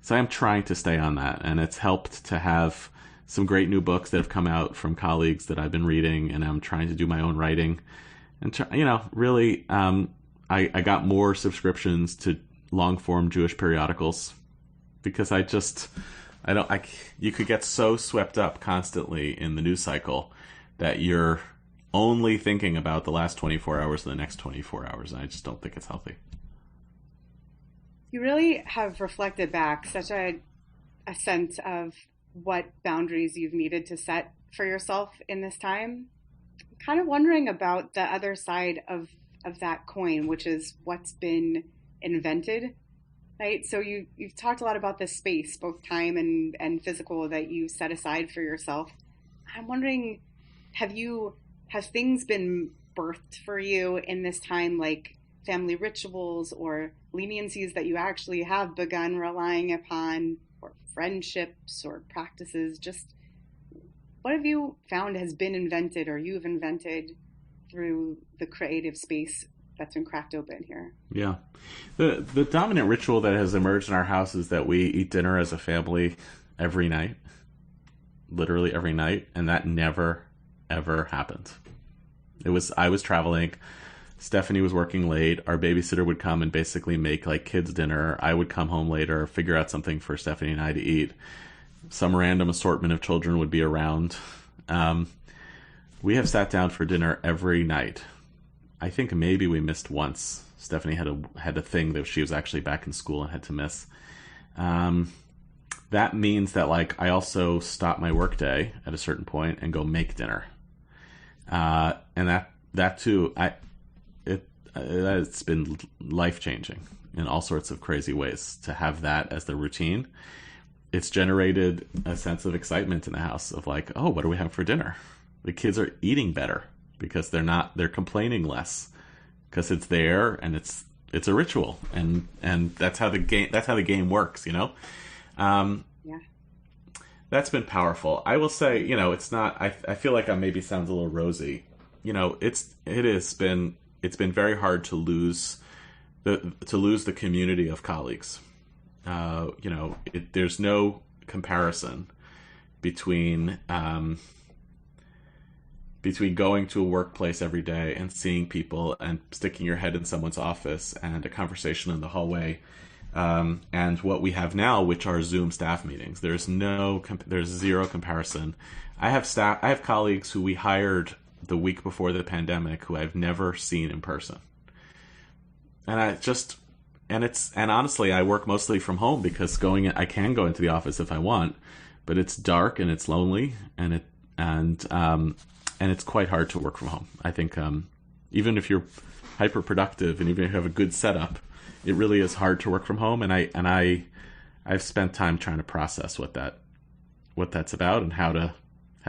So I'm trying to stay on that. And it's helped to have some great new books that have come out from colleagues that I've been reading, and I'm trying to do my own writing. And, really, I got more subscriptions to long-form Jewish periodicals because you could get so swept up constantly in the news cycle that you're only thinking about the last 24 hours and the next 24 hours. And I just don't think it's healthy. You really have reflected back such a sense of what boundaries you've needed to set for yourself in this time. I'm kind of wondering about the other side of that coin, which is what's been invented, right? So you've talked a lot about this space, both time and physical, that you set aside for yourself. I'm wondering, have things been birthed for you in this time, like family rituals or leniencies that you actually have begun relying upon, or friendships or practices? Just what have you found has been invented or you've invented through the creative space that's been cracked open here? Yeah. The dominant ritual that has emerged in our house is that we eat dinner as a family every night, literally every night, and that never, ever happened. I was traveling, Stephanie was working late, our babysitter would come and basically make like kids dinner, I would come home later, figure out something for Stephanie and I to eat, some random assortment of children would be around. We have sat down for dinner every night. I think maybe we missed once. Stephanie had a thing that she was actually back in school and had to miss. That means that like I also stop my workday at a certain point and go make dinner. And that too, it's been life-changing in all sorts of crazy ways to have that as the routine. It's generated a sense of excitement in the house of like, oh, what do we have for dinner? The kids are eating better because they're complaining less because it's there and it's a ritual and that's how the game works, Yeah. That's been powerful. I will say, it's not, I feel like I maybe sounds a little rosy. It's been very hard to lose the community of colleagues. There's no comparison between going to a workplace every day and seeing people and sticking your head in someone's office and a conversation in the hallway, and what we have now, which are Zoom staff meetings. There's zero comparison. I have colleagues who we hired the week before the pandemic who I've never seen in person. And honestly, I work mostly from home because I can go into the office if I want, but it's dark and it's lonely, and it's quite hard to work from home. I think even if you're hyper productive and even if you have a good setup, it really is hard to work from home. And I've spent time trying to process what that's about and how to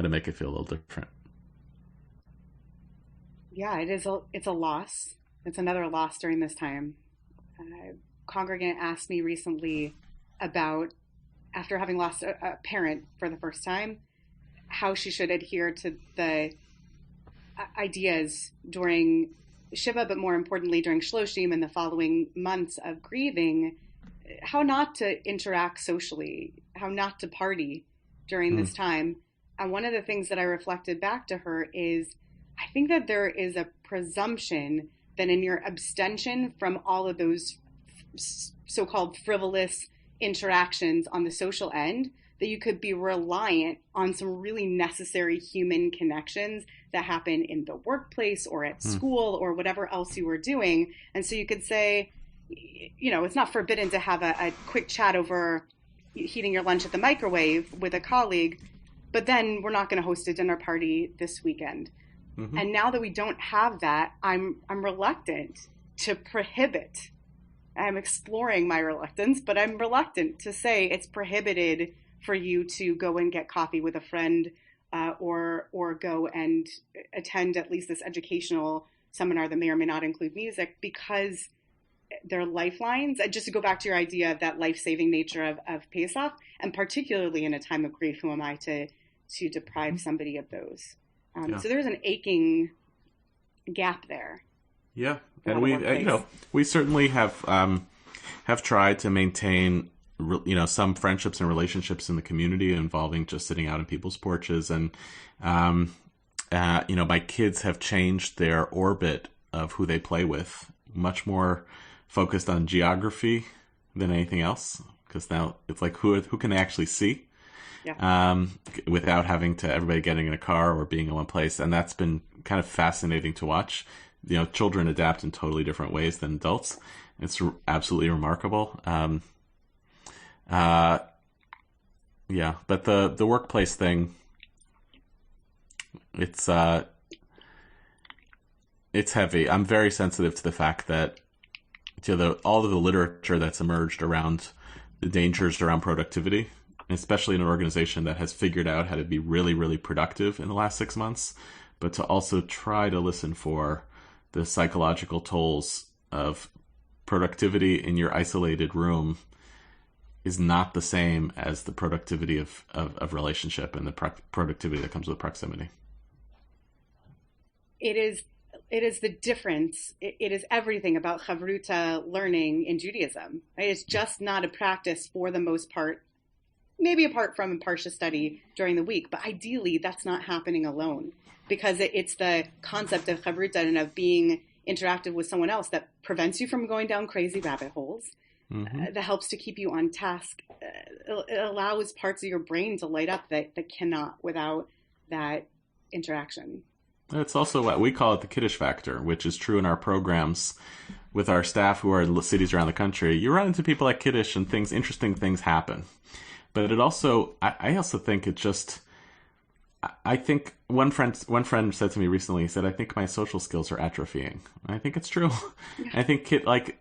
make it feel a little different. Yeah, it's a loss. It's another loss during this time. A congregant asked me recently about, after having lost a parent for the first time, how she should adhere to the ideas during Shuva, but more importantly during Shloshim and the following months of grieving, how not to interact socially, how not to party during this time. And one of the things that I reflected back to her is, I think that there is a presumption that in your abstention from all of those so-called frivolous interactions on the social end, that you could be reliant on some really necessary human connections that happen in the workplace or at school or whatever else you were doing. And so you could say, it's not forbidden to have a quick chat over heating your lunch at the microwave with a colleague, but then we're not going to host a dinner party this weekend. Mm-hmm. And now that we don't have that, I'm reluctant to prohibit. I'm exploring my reluctance, but I'm reluctant to say it's prohibited for you to go and get coffee with a friend, or go and attend at least this educational seminar that may or may not include music, because they're lifelines. And just to go back to your idea of that life-saving nature of Pesach, and particularly in a time of grief, who am I to deprive somebody of those? So there's an aching gap there. Yeah, and we certainly have tried to maintain some friendships and relationships in the community involving just sitting out on people's porches, and my kids have changed their orbit of who they play with, much more focused on geography than anything else, because now it's like who can they actually see. Yeah. Without having to everybody getting in a car or being in one place. And that's been kind of fascinating to watch. Children adapt in totally different ways than adults. It's absolutely remarkable. But the workplace thing, it's heavy. I'm very sensitive to the fact that all of the literature that's emerged around the dangers around productivity, especially in an organization that has figured out how to be really, really productive in the last 6 months, but to also try to listen for the psychological tolls of productivity in your isolated room is not the same as the productivity of relationship and the productivity that comes with proximity. It is the difference. It is everything about chavruta learning in Judaism. Right? It's just not a practice for the most part, maybe apart from a parsha study during the week, but ideally that's not happening alone, because it's the concept of chavruta and of being interactive with someone else that prevents you from going down crazy rabbit holes, that helps to keep you on task. It allows parts of your brain to light up that cannot without that interaction. It's also what we call it the Kiddush factor, which is true in our programs with our staff who are in cities around the country. You run into people at Kiddush and interesting things happen. But it also, I also think it just, I think one friend said to me recently, he said, I think my social skills are atrophying. And I think it's true. Yeah. I think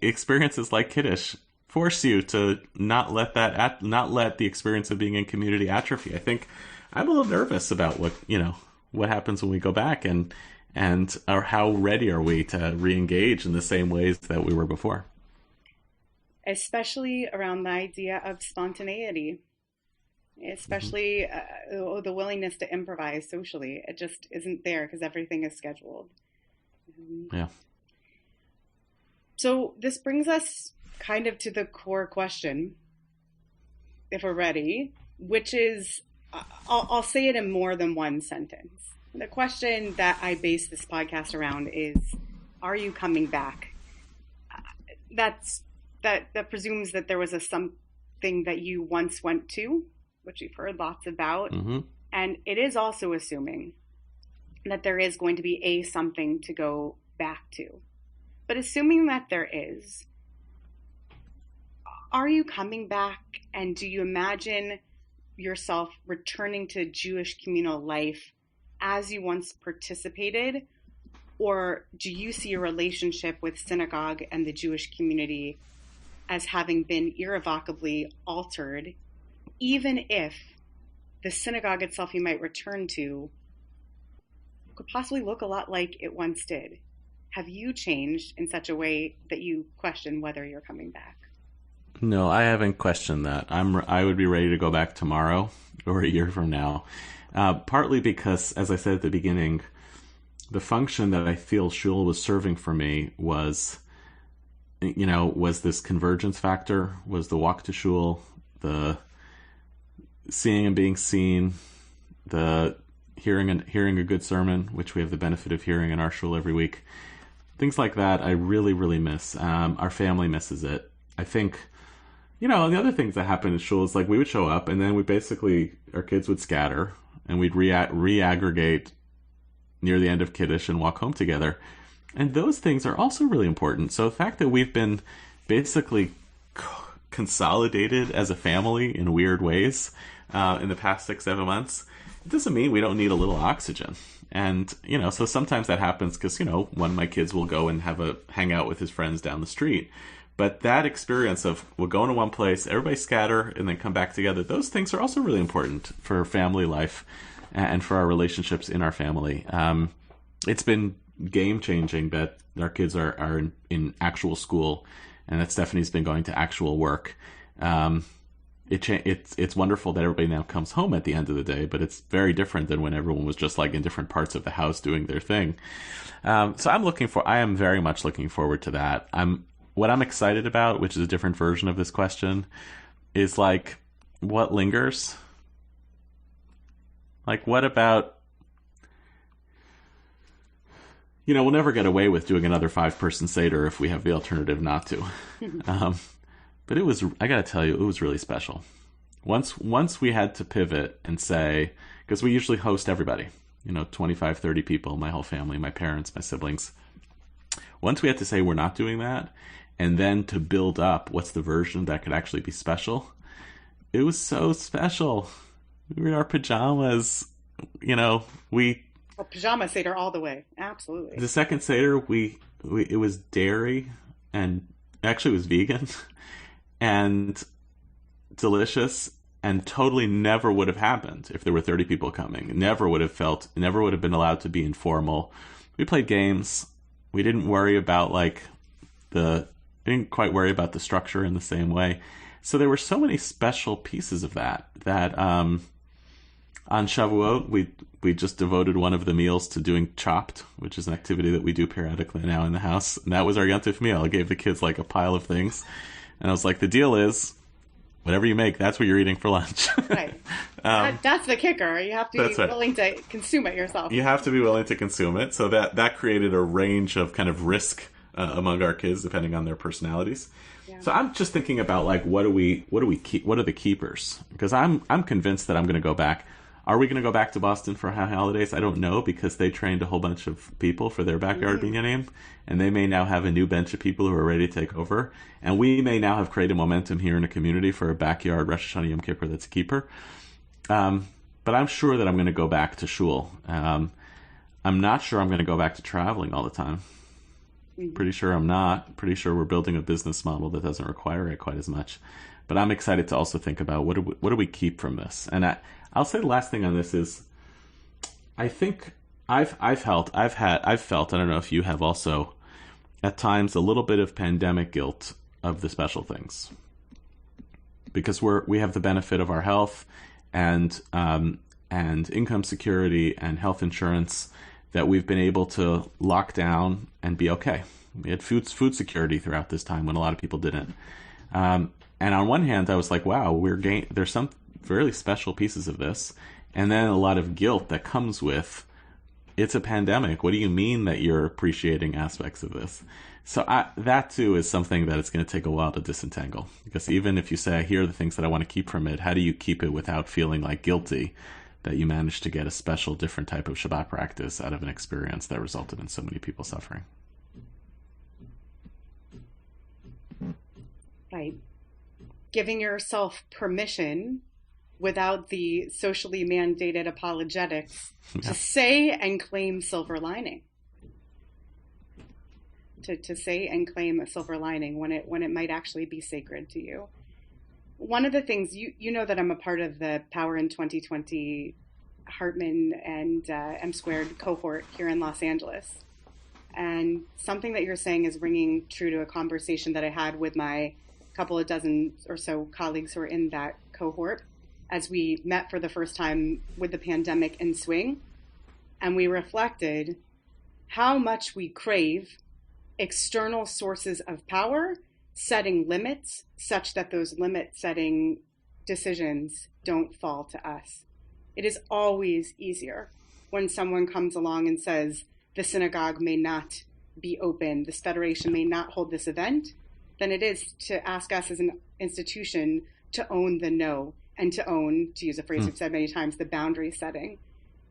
experiences like Kiddush force you to not let the experience of being in community atrophy. I think I'm a little nervous about what happens when we go back and or how ready are we to re-engage in the same ways that we were before. Especially around the idea of spontaneity. Especially the willingness to improvise socially. It just isn't there because everything is scheduled. Yeah. So this brings us kind of to the core question, if we're ready. which is, I'll say it in more than one sentence. The question that I base this podcast around is, are you coming back? That presumes that there was something that you once went to, which we've heard lots about. Mm-hmm. And it is also assuming that there is going to be something to go back to. But assuming that there is, are you coming back, and do you imagine yourself returning to Jewish communal life as you once participated? Or do you see your relationship with synagogue and the Jewish community as having been irrevocably altered, even if the synagogue itself you might return to could possibly look a lot like it once did? Have you changed in such a way that you question whether you're coming back? No, I haven't questioned that. I would be ready to go back tomorrow or a year from now. Partly because, as I said at the beginning, the function that I feel shul was serving for me was this convergence factor, was the walk to shul, the seeing and being seen, the hearing a good sermon, which we have the benefit of hearing in our shul every week. Things like that I really, really miss. Our family misses it. I think, and the other things that happen in shul is like we would show up and then our kids would scatter and we'd re-aggregate near the end of Kiddush and walk home together. And those things are also really important. So the fact that we've been basically consolidated as a family in weird ways in the past 6-7 months, it doesn't mean we don't need a little oxygen. And, so sometimes that happens because, one of my kids will go and hang out with his friends down the street. But that experience of we'll go into one place, everybody scatter, and then come back together, those things are also really important for family life and for our relationships in our family. It's been game-changing that our kids are in actual school and that Stephanie's been going to actual work. It's wonderful that everybody now comes home at the end of the day, but it's very different than when everyone was just like in different parts of the house doing their thing. So I am very much looking forward to that. What I'm excited about, which is a different version of this question, is like, what lingers? Like, what about, we'll never get away with doing another 5-person Seder if we have the alternative not to. But I got to tell you, it was really special. Once we had to pivot and say, because we usually host everybody, 25, 30 people, my whole family, my parents, my siblings. Once we had to say we're not doing that, and then to build up what's the version that could actually be special, it was so special. We were in our pajamas, pajama Seder all the way. Absolutely. The second Seder, it was dairy, and actually it was vegan, and delicious, and totally never would have happened if there were 30 people coming. Never would have been allowed to be informal. We played games. We didn't worry about didn't quite worry about the structure in the same way. So there were so many special pieces of that on Shavuot, we just devoted one of the meals to doing chopped, which is an activity that we do periodically now in the house. And that was our Yontif meal. I gave the kids like a pile of things. And I was like, the deal is, whatever you make, that's what you're eating for lunch. Right. That's the kicker. You have to be willing to consume it yourself. You have to be willing to consume it. So that created a range of kind of risk among our kids, depending on their personalities. Yeah. So I'm just thinking about like, what do we keep? What are the keepers? Because I'm convinced that I'm going to go back. Are we going to go back to Boston for holidays? I don't know, because they trained a whole bunch of people for their backyard binyanim, and they may now have a new bench of people who are ready to take over. And we may now have created momentum here in a community for a backyard Rosh Hashanah Yom Kippur that's a keeper. But I'm sure that I'm going to go back to shul. I'm not sure I'm going to go back to traveling all the time. Pretty sure I'm not. Pretty sure we're building a business model that doesn't require it quite as much. But I'm excited to also think about what do we keep from this. And I'll say the last thing on this is, I think I've felt, I don't know if you have also, at times a little bit of pandemic guilt of the special things, because we have the benefit of our health and income security and health insurance that we've been able to lock down and be okay. We had food security throughout this time when a lot of people didn't. And on one hand, I was like, wow, really special pieces of this, and then a lot of guilt that comes with, it's a pandemic. What do you mean that you're appreciating aspects of this? So that too is something that it's going to take a while to disentangle. Because even if you say, here are the things that I want to keep from it, how do you keep it without feeling like guilty that you managed to get a special, different type of Shabbat practice out of an experience that resulted in so many people suffering? Right. Giving yourself permission without the socially mandated apologetics to say and claim silver lining. To say and claim a silver lining when it might actually be sacred to you. One of the things, you know that I'm a part of the Power in 2020 Hartman and M Squared cohort here in Los Angeles. And something that you're saying is ringing true to a conversation that I had with my couple of dozen or so colleagues who are in that cohort as we met for the first time with the pandemic in swing. And we reflected how much we crave external sources of power setting limits such that those limit setting decisions don't fall to us. It is always easier when someone comes along and says the synagogue may not be open, this federation may not hold this event, than it is to ask us as an institution to own the no and to own, to use a phrase we've said many times, the boundary setting.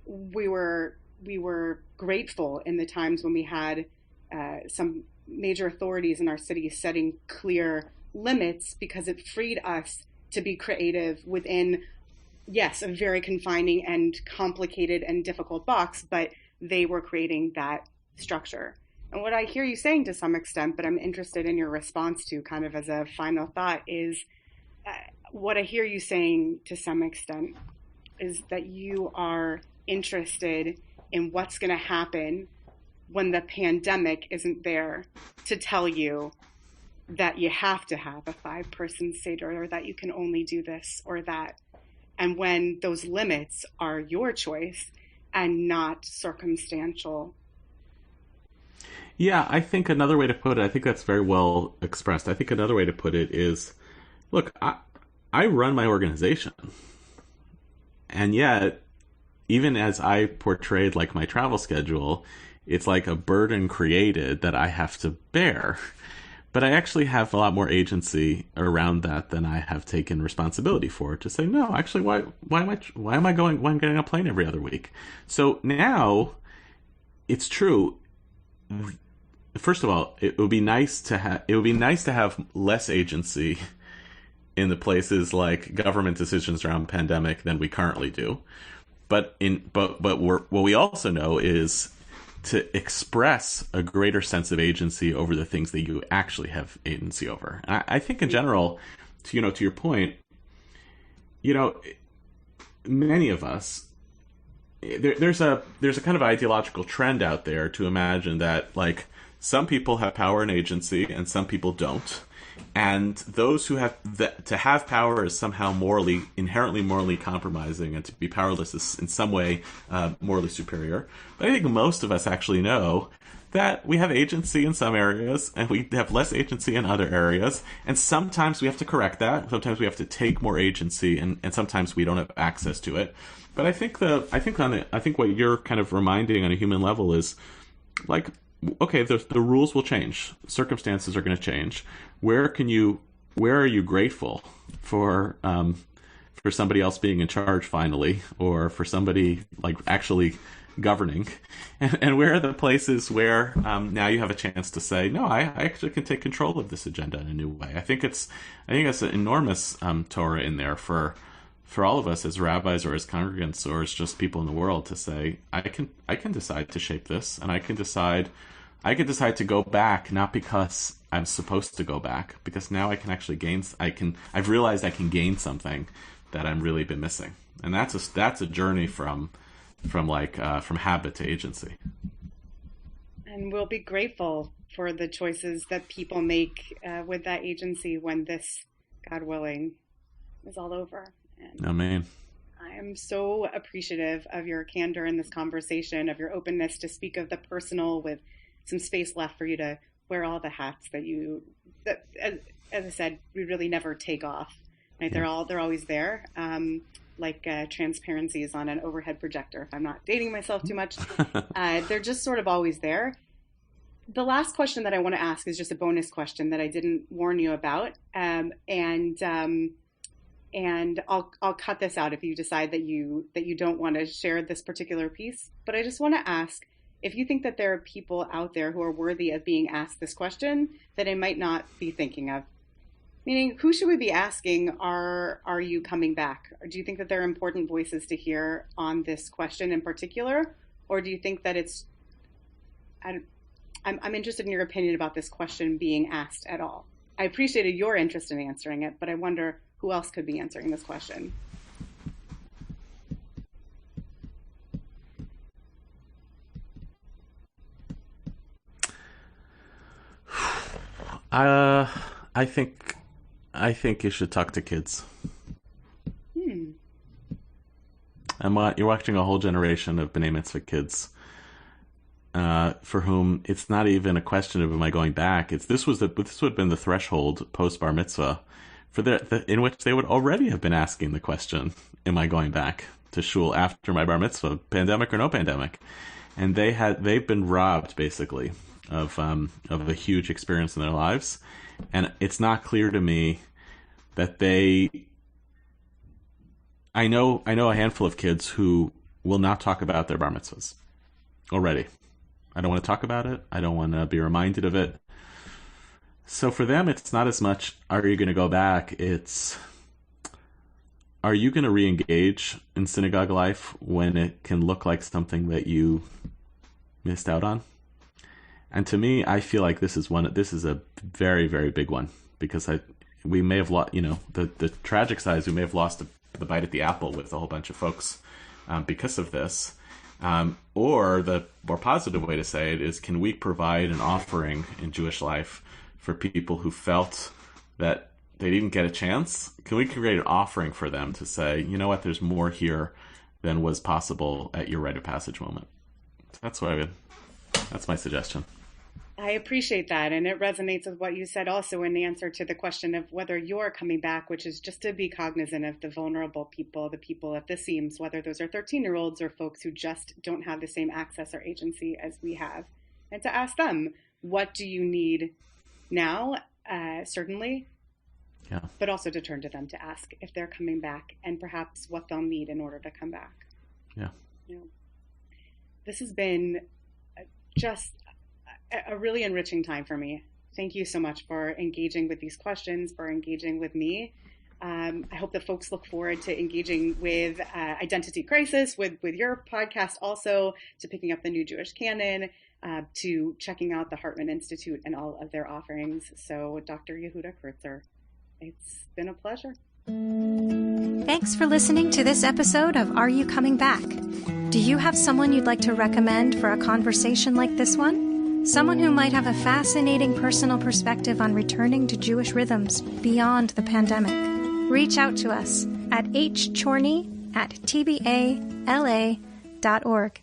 We were grateful in the times when we had some major authorities in our city setting clear limits, because it freed us to be creative within, yes, a very confining and complicated and difficult box, but they were creating that structure. And what I hear you saying to some extent, but I'm interested in your response to kind of as a final thought, is what I hear you saying to some extent is that you are interested in what's going to happen when the pandemic isn't there to tell you that you have to have a 5-person Seder or that you can only do this or that. And when those limits are your choice and not circumstantial. Yeah, I think another way to put it, I think that's very well expressed. I think another way to put it is, look, I run my organization. And yet, even as I portrayed like my travel schedule, it's like a burden created that I have to bear. But I actually have a lot more agency around that than I have taken responsibility for, to say, no, actually, why am I getting on a plane every other week? So now it's true. First of all, it would be nice to have less agency in the places like government decisions around pandemic than we currently do. But what we also know is to express a greater sense of agency over the things that you actually have agency over. And I think in general, to your point, many of us, there's a kind of ideological trend out there to imagine that like some people have power and agency and some people don't. And those who have to have power is somehow inherently morally compromising, and to be powerless is in some way morally superior. But I think most of us actually know that we have agency in some areas and we have less agency in other areas. And sometimes we have to correct that. Sometimes we have to take more agency, and sometimes we don't have access to it. But I think what you're kind of reminding on a human level is like, okay, the rules will change. Circumstances are going to change. Where are you grateful for somebody else being in charge finally, or for somebody like actually governing? And where are the places where now you have a chance to say, no, I actually can take control of this agenda in a new way? I think it's an enormous Torah in there for all of us as rabbis or as congregants or as just people in the world to say, I can decide to shape this, and I can decide to go back, not because I'm supposed to go back, because now I can actually I've realized I can gain something that I've really been missing. And that's a journey from habit to agency. And we'll be grateful for the choices that people make with that agency when this, God willing, is all over. And Amen. I am so appreciative of your candor in this conversation, of your openness to speak of the personal with some space left for you to wear all the hats that as I said, we really never take off. right? Yeah. They're always there. Like transparencies on an overhead projector, if I'm not dating myself too much. They're just sort of always there. The last question that I want to ask is just a bonus question that I didn't warn you about. And I'll cut this out if you decide that you don't want to share this particular piece. But I just want to ask if you think that there are people out there who are worthy of being asked this question that I might not be thinking of. Meaning, who should we be asking, are you coming back? Or do you think that there are important voices to hear on this question in particular? Or do you think that it's, I'm interested in your opinion about this question being asked at all. I appreciated your interest in answering it, but I wonder who else could be answering this question. I think you should talk to kids. You're watching a whole generation of B'nai Mitzvah kids for whom it's not even a question of am I going back. This would have been the threshold post bar mitzvah in which they would already have been asking the question, am I going back to shul after my bar mitzvah, pandemic or no pandemic? And they've been robbed basically of a huge experience in their lives. And it's not clear to me that I know a handful of kids who will not talk about their bar mitzvahs already. I don't want to talk about it. I don't want to be reminded of it. So for them, it's not as much, are you going to go back? It's, are you going to re-engage in synagogue life when it can look like something that you missed out on? And to me, I feel like this is a very, very big one, because we may have lost, the tragic side is we may have lost the bite at the apple with a whole bunch of folks because of this. Or the more positive way to say it is, can we provide an offering in Jewish life for people who felt that they didn't get a chance? Can we create an offering for them to say, you know what, there's more here than was possible at your rite of passage moment? That's my suggestion. I appreciate that, and it resonates with what you said also in the answer to the question of whether you're coming back, which is just to be cognizant of the vulnerable people, the people at the seams, whether those are 13-year-olds or folks who just don't have the same access or agency as we have, and to ask them, what do you need now, certainly, yeah, but also to turn to them to ask if they're coming back and perhaps what they'll need in order to come back. Yeah. This has been just a really enriching time for me. Thank you so much for engaging with these questions, for engaging with me. I hope that folks look forward to engaging with Identity Crisis, with your podcast also, to picking up the new Jewish Canon, to checking out the Hartman Institute and all of their offerings. So Dr. Yehuda Kurtzer, it's been a pleasure. Thanks for listening to this episode of Are You Coming Back? Do you have someone you'd like to recommend for a conversation like this one? Someone who might have a fascinating personal perspective on returning to Jewish rhythms beyond the pandemic? Reach out to us at hchorny@tbala.org.